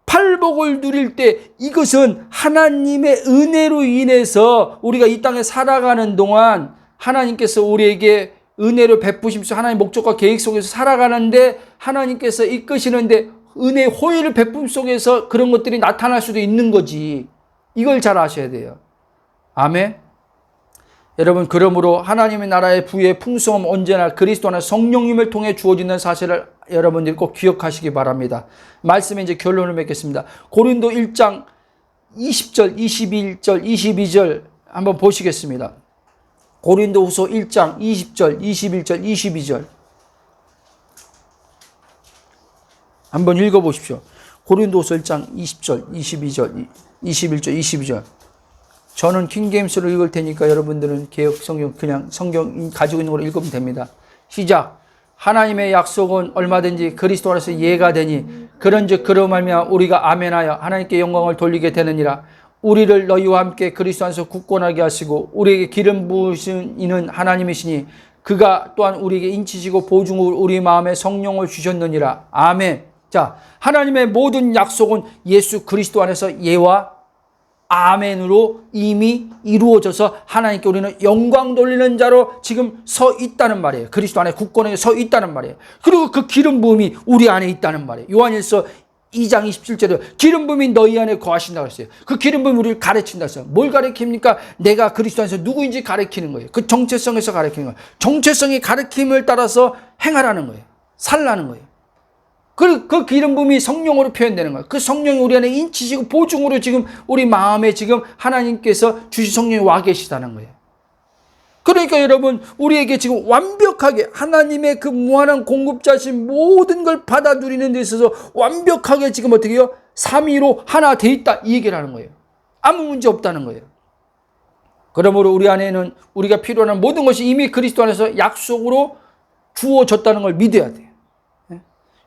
팔복을 누릴 때 이것은 하나님의 은혜로 인해서 우리가 이 땅에 살아가는 동안 하나님께서 우리에게 은혜를 베푸시면서 하나님의 목적과 계획 속에서 살아가는데 하나님께서 이끄시는데 은혜의 호의를 베품 속에서 그런 것들이 나타날 수도 있는 거지. 이걸 잘 아셔야 돼요. 아멘. 여러분, 그러므로 하나님의 나라의 부의 풍성함은 언제나 그리스도 안에 성령님을 통해 주어지는 사실을 여러분들이 꼭 기억하시기 바랍니다. 말씀에 이제 결론을 맺겠습니다. 고린도 1장 20절, 21절, 22절 한번 보시겠습니다. 고린도후서 1장 20절, 21절, 22절 한번 읽어보십시오. 고린도후서 1장 20절, 22절, 21절, 22절. 저는 킹제임스로 읽을 테니까 여러분들은 개역 성경 그냥 성경 가지고 있는 걸로 읽으면 됩니다. 시작. 하나님의 약속은 얼마든지 그리스도 안에서 예가 되니 그런즉 그로 말미암아 우리가 아멘하여 하나님께 영광을 돌리게 되느니라. 우리를 너희와 함께 그리스도 안에서 굳건하게 하시고 우리에게 기름 부으신 이는 하나님이시니 그가 또한 우리에게 인치시고 보증으로 우리 마음에 성령을 주셨느니라. 아멘. 자, 하나님의 모든 약속은 예수 그리스도 안에서 예와 아멘으로 이미 이루어져서 하나님께 우리는 영광 돌리는 자로 지금 서 있다는 말이에요. 그리스도 안에 굳건하게 서 있다는 말이에요. 그리고 그 기름 부음이 우리 안에 있다는 말이에요. 요한일서 2장 27절에 기름 부음이 너희 안에 거하신다고 했어요. 그 기름 부음이 우리를 가르친다고 했어요. 뭘 가르칩니까? 내가 그리스도 안에서 누구인지 가르치는 거예요. 그 정체성에서 가르치는 거예요. 정체성의 가르침을 따라서 행하라는 거예요. 살라는 거예요. 그 기름 부음이 성령으로 표현되는 거예요. 그 성령이 우리 안에 인치시고 보증으로 지금 우리 마음에 지금 하나님께서 주신 성령이 와 계시다는 거예요. 그러니까 여러분, 우리에게 지금 완벽하게 하나님의 그 무한한 공급자신 모든 걸 받아 누리는 데 있어서 완벽하게 지금 어떻게 해요? 삼위로 하나 돼 있다, 이 얘기를 하는 거예요. 아무 문제 없다는 거예요. 그러므로 우리 안에는 우리가 필요한 모든 것이 이미 그리스도 안에서 약속으로 주어졌다는 걸 믿어야 돼요.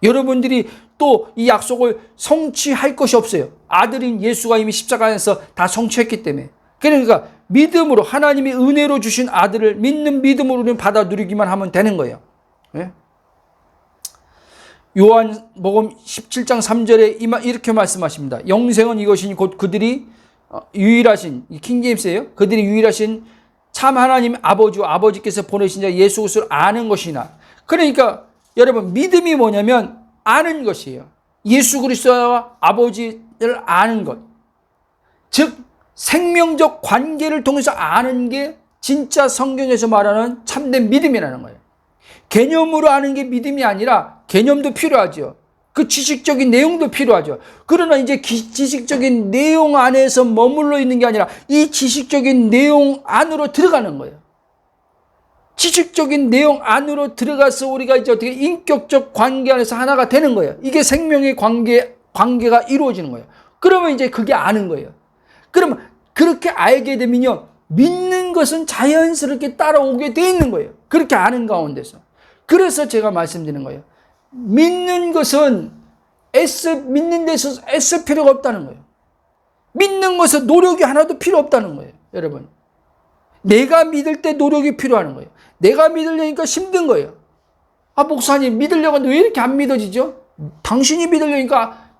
여러분들이 또 이 약속을 성취할 것이 없어요. 아들인 예수가 이미 십자가에서 다 성취했기 때문에. 그러니까 믿음으로 하나님이 은혜로 주신 아들을 믿는 믿음으로 우리는 받아 누리기만 하면 되는 거예요. 요한복음 17장 3절에 이렇게 말씀하십니다. 영생은 이것이니 곧 그들이 유일하신, 킹제임스예요. 그들이 유일하신 참 하나님 아버지와 아버지께서 보내신 자 예수 그리스도를 아는 것이나. 그러니까 여러분, 믿음이 뭐냐면 아는 것이에요. 예수 그리스도와 아버지를 아는 것. 즉 생명적 관계를 통해서 아는 게 진짜 성경에서 말하는 참된 믿음이라는 거예요. 개념으로 아는 게 믿음이 아니라 개념도 필요하죠. 그 지식적인 내용도 필요하죠. 그러나 이제 지식적인 내용 안에서 머물러 있는 게 아니라 이 지식적인 내용 안으로 들어가는 거예요. 지식적인 내용 안으로 들어가서 우리가 이제 어떻게 인격적 관계 안에서 하나가 되는 거예요. 이게 생명의 관계가 이루어지는 거예요. 그러면 이제 그게 아는 거예요. 그러면 그렇게 알게 되면요, 믿는 것은 자연스럽게 따라오게 돼 있는 거예요. 그렇게 아는 가운데서. 그래서 제가 말씀드리는 거예요. 믿는 것은 믿는 데 있어서 애쓸 필요가 없다는 거예요. 믿는 것은 노력이 하나도 필요 없다는 거예요. 여러분, 내가 믿을 때 노력이 필요한 거예요. 내가 믿으려니까 힘든 거예요. 아, 목사님 믿으려고 하는데 왜 이렇게 안 믿어지죠? 당신이 믿으려니까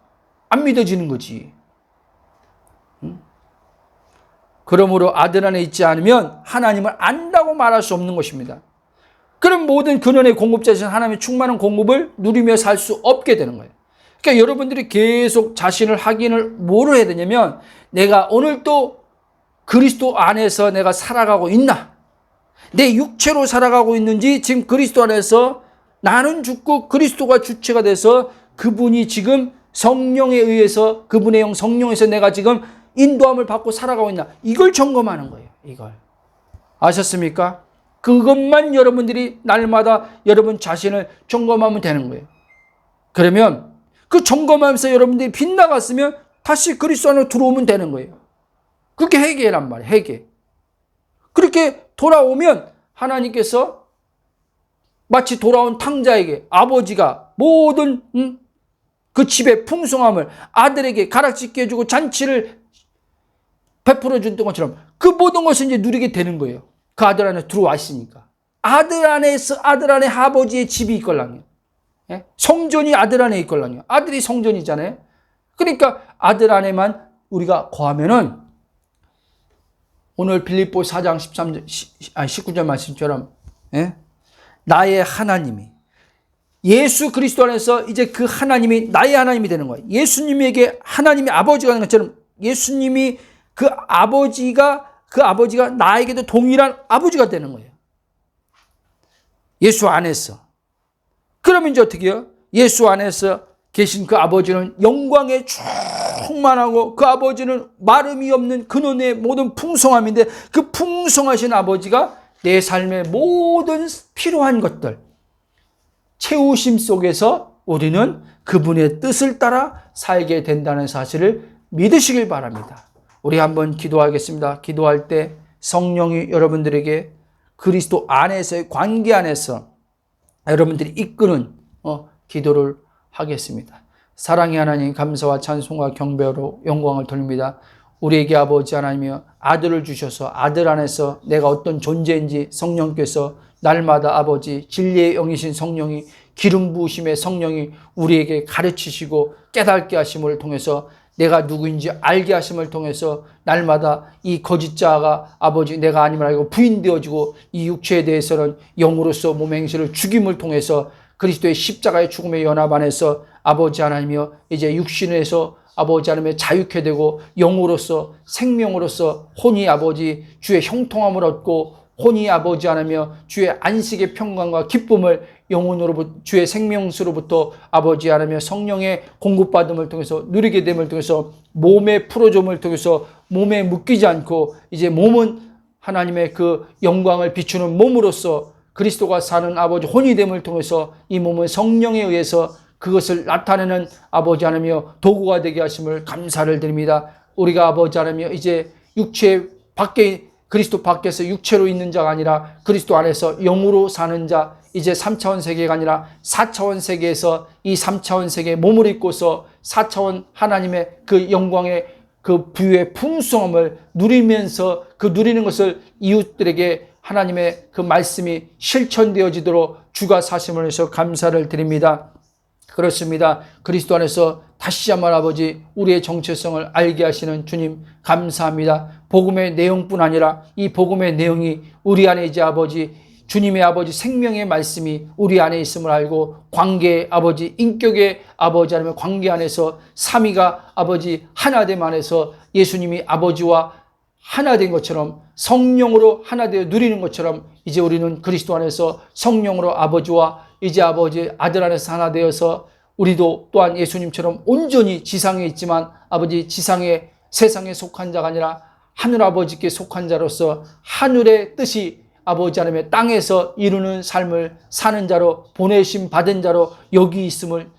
안 믿어지는 거지. 그러므로 아들 안에 있지 않으면 하나님을 안다고 말할 수 없는 것입니다. 그런 모든 근원의 공급자신 하나님의 충만한 공급을 누리며 살 수 없게 되는 거예요. 그러니까 여러분들이 계속 자신을 확인을 뭐로 해야 되냐면, 내가 오늘 또 그리스도 안에서 내가 살아가고 있나? 내 육체로 살아가고 있는지, 지금 그리스도 안에서 나는 죽고 그리스도가 주체가 돼서 그분이 지금 성령에 의해서, 그분의 영 성령에서 내가 지금 인도함을 받고 살아가고 있나? 이걸 점검하는 거예요. 이걸. 아셨습니까? 그것만 여러분들이 날마다 여러분 자신을 점검하면 되는 거예요. 그러면 그 점검하면서 여러분들이 빗나갔으면 다시 그리스도 안으로 들어오면 되는 거예요. 그게 회개란 말이에요. 회개. 그렇게 돌아오면 하나님께서 마치 돌아온 탕자에게 아버지가 모든 그 집의 풍성함을 아들에게 가락짓게 해주고 잔치를 베풀어 준 것처럼 그 모든 것을 이제 누리게 되는 거예요. 그 아들 안에 들어와 있으니까. 아들 안에 아버지의 집이 있걸랑요. 예? 성전이 아들 안에 있걸랑요. 아들이 성전이잖아요. 그러니까 아들 안에만 우리가 거하면은, 오늘 빌립보 4장 19절 말씀처럼, 예? 나의 하나님이, 예수 그리스도 안에서 이제 그 하나님이 나의 하나님이 되는 거예요. 예수님에게 하나님이 아버지가 되는 것처럼 예수님이 그 아버지가 나에게도 동일한 아버지가 되는 거예요. 예수 안에서. 그러면 이제 어떻게 해요? 예수 안에서 계신 그 아버지는 영광에 충만하고, 그 아버지는 마름이 없는 근원의 모든 풍성함인데, 그 풍성하신 아버지가 내 삶의 모든 필요한 것들 채우심 속에서 우리는 그분의 뜻을 따라 살게 된다는 사실을 믿으시길 바랍니다. 우리 한번 기도하겠습니다. 기도할 때 성령이 여러분들에게 그리스도 안에서의 관계 안에서 여러분들이 이끄는 기도를 하겠습니다. 사랑의 하나님, 감사와 찬송과 경배로 영광을 돌립니다. 우리에게 아버지 하나님이여 아들을 주셔서 아들 안에서 내가 어떤 존재인지 성령께서 날마다 아버지 진리의 영이신 성령이, 기름 부으심의 성령이 우리에게 가르치시고 깨닫게 하심을 통해서 내가 누구인지 알게 하심을 통해서 날마다 이 거짓자가 아버지 내가 아님을 알고 부인되어지고, 이 육체에 대해서는 영으로서 몸의 행실을 죽임을 통해서 그리스도의 십자가의 죽음의 연합 안에서 아버지 하나님이여 이제 육신에서 아버지 하나님의 자유케 되고, 영으로서 생명으로서 혼이 아버지 주의 형통함을 얻고, 혼이 아버지 하나며 주의 안식의 평강과 기쁨을 영혼으로부터 주의 생명수로부터 아버지 하나며 성령의 공급받음을 통해서 누리게 됨을 통해서 몸의 풀어줌을 통해서 몸에 묶이지 않고, 이제 몸은 하나님의 그 영광을 비추는 몸으로서 그리스도가 사는 아버지 혼이 됨을 통해서 이 몸은 성령에 의해서 그것을 나타내는 아버지 하나며 도구가 되게 하심을 감사를 드립니다. 우리가 아버지 하나며 이제 육체 밖에, 그리스도 밖에서 육체로 있는 자가 아니라 그리스도 안에서 영으로 사는 자, 이제 3차원 세계가 아니라 4차원 세계에서 이 3차원 세계에 몸을 입고서 4차원 하나님의 그 영광의 그 부유의 풍성함을 누리면서 그 누리는 것을 이웃들에게 하나님의 그 말씀이 실천되어지도록 주가 사심을 해서 감사를 드립니다. 그렇습니다. 그리스도 안에서 다시 한번 아버지 우리의 정체성을 알게 하시는 주님 감사합니다. 복음의 내용뿐 아니라 이 복음의 내용이 우리 안에 이제 아버지 주님의 아버지 생명의 말씀이 우리 안에 있음을 알고, 관계의 아버지 인격의 아버지 하나님의 관계 안에서 삼위가 아버지 하나됨 안에서 예수님이 아버지와 하나된 것처럼 성령으로 하나되어 누리는 것처럼 이제 우리는 그리스도 안에서 성령으로 아버지와 이제 아버지 아들 안에서 하나 되어서 우리도 또한 예수님처럼 온전히 지상에 있지만 아버지 지상에 세상에 속한 자가 아니라 하늘 아버지께 속한 자로서 하늘의 뜻이 아버지 하나님의 땅에서 이루는 삶을 사는 자로 보내심 받은 자로 여기 있음을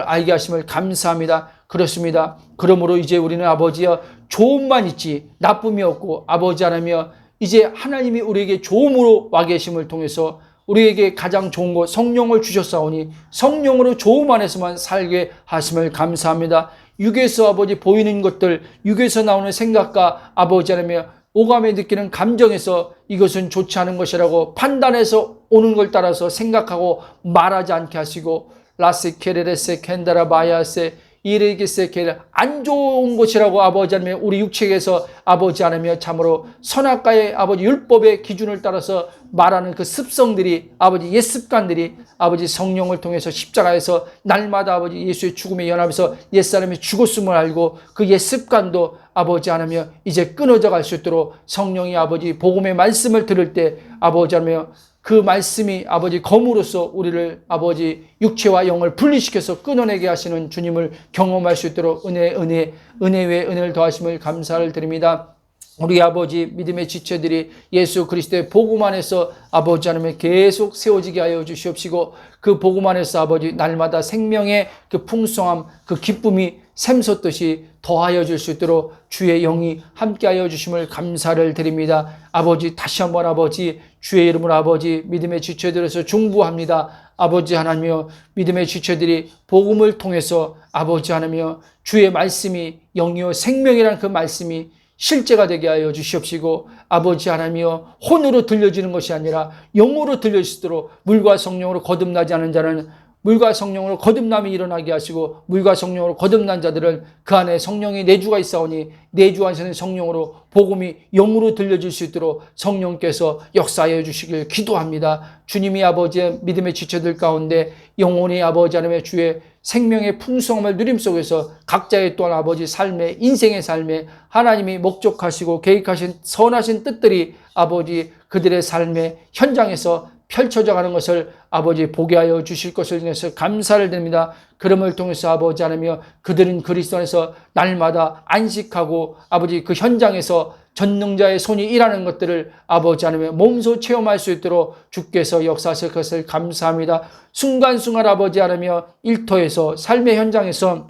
알게 하심을 감사합니다. 그렇습니다. 그러므로 이제 우리는 아버지여 좋음만 있지 나쁨이 없고, 아버지 하나님이여 이제 하나님이 우리에게 좋음으로 와 계심을 통해서 우리에게 가장 좋은 것 성령을 주셨사오니 성령으로 좋음 안에서만 살게 하심을 감사합니다. 육에서 아버지 보이는 것들, 육에서 나오는 생각과 아버지 하나님이여 오감에 느끼는 감정에서 이것은 좋지 않은 것이라고 판단해서 오는 걸 따라서 생각하고 말하지 않게 하시고, 라세 케레레세 켄다라 바야세 이르기세케를 안 좋은 것이라고 아버지 하나님 우리 육체에서 아버지 하나님 참으로 선악과의 아버지 율법의 기준을 따라서 말하는 그 습성들이 아버지 옛 습관들이 아버지 성령을 통해서 십자가에서 날마다 아버지 예수의 죽음에 연합해서 옛사람이 죽었음을 알고 그 옛 습관도 아버지 하나님 이제 끊어져 갈 수 있도록 성령이 아버지 복음의 말씀을 들을 때 아버지 하나님 그 말씀이 아버지 검으로서 우리를 아버지 육체와 영을 분리시켜서 끊어내게 하시는 주님을 경험할 수 있도록 은혜 위에 은혜를 더하심을 감사를 드립니다. 우리 아버지 믿음의 지체들이 예수 그리스도의 복음 안에서 아버지 하나님 계속 세워지게 하여 주시옵시고 그 복음 안에서 아버지 날마다 생명의 그 풍성함 그 기쁨이 샘솟듯이 더하여 줄 수 있도록 주의 영이 함께하여 주심을 감사를 드립니다. 아버지 다시 한번 아버지 주의 이름으로 아버지 믿음의 지체들에서 중부합니다. 아버지 하나님이여 믿음의 지체들이 복음을 통해서 아버지 하나님이여 주의 말씀이 영이요 생명이라는 그 말씀이 실제가 되게 하여 주시옵시고 아버지 하나님이여 혼으로 들려지는 것이 아니라 영으로 들려지도록 물과 성령으로 거듭나지 않은 자는 물과 성령으로 거듭남이 일어나게 하시고 물과 성령으로 거듭난 자들은 그 안에 성령이 내주가 있사오니 내주 안에서는 성령으로 복음이 영으로 들려질 수 있도록 성령께서 역사하여 주시길 기도합니다. 주님이 아버지의 믿음의 지체들 가운데 영혼이 아버지 하나님의 주의 생명의 풍성함을 누림 속에서 각자의 또한 아버지 삶의 인생의 삶에 하나님이 목적하시고 계획하신 선하신 뜻들이 아버지 그들의 삶의 현장에서 펼쳐져 가는 것을 아버지 보게 하여 주실 것을 인해서 감사를 드립니다. 그럼을 통해서 아버지 하나며 그들은 그리스도 안에서 날마다 안식하고 아버지 그 현장에서 전능자의 손이 일하는 것들을 아버지 하나며 몸소 체험할 수 있도록 주께서 역사하실 것을 감사합니다. 순간순간 아버지 하나며 일터에서 삶의 현장에서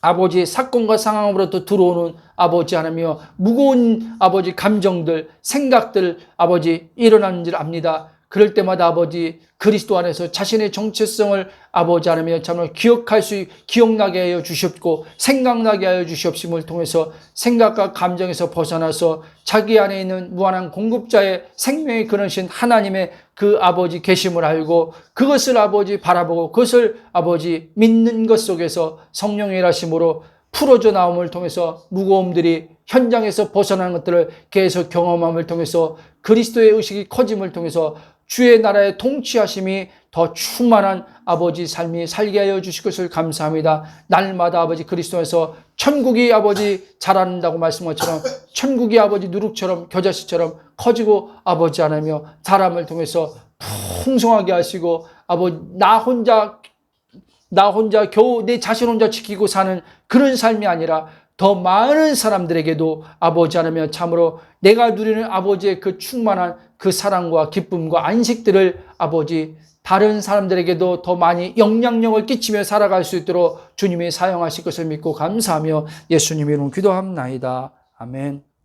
아버지 사건과 상황으로부터 들어오는 아버지 하나며 무거운 아버지 감정들 생각들 아버지 일어나는 줄 압니다. 그럴 때마다 아버지 그리스도 안에서 자신의 정체성을 아버지 하나며 참으로 기억나게 하여 주시옵고 생각나게 하여 주시옵심을 통해서 생각과 감정에서 벗어나서 자기 안에 있는 무한한 공급자의 생명의 근원이신 하나님의 그 아버지 계심을 알고 그것을 아버지 바라보고 그것을 아버지 믿는 것 속에서 성령의 일하심으로 풀어져 나옴을 통해서 무거움들이 현장에서 벗어나는 것들을 계속 경험함을 통해서 그리스도의 의식이 커짐을 통해서 주의 나라의 통치하심이 더 충만한 아버지 삶이 살게 하여 주실 것을 감사합니다. 날마다 아버지 그리스도에서 천국이 아버지 자란다고 말씀한 것처럼 천국이 아버지 누룩처럼 겨자씨처럼 커지고 아버지 하나며 사람을 통해서 풍성하게 하시고 아버지 나 혼자 겨우 내 자신 혼자 지키고 사는 그런 삶이 아니라 더 많은 사람들에게도 아버지 하나며 참으로 내가 누리는 아버지의 그 충만한 그 사랑과 기쁨과 안식들을 아버지 다른 사람들에게도 더 많이 영향력을 끼치며 살아갈 수 있도록 주님이 사용하실 것을 믿고 감사하며 예수님 이름으로 기도합나이다. 아멘.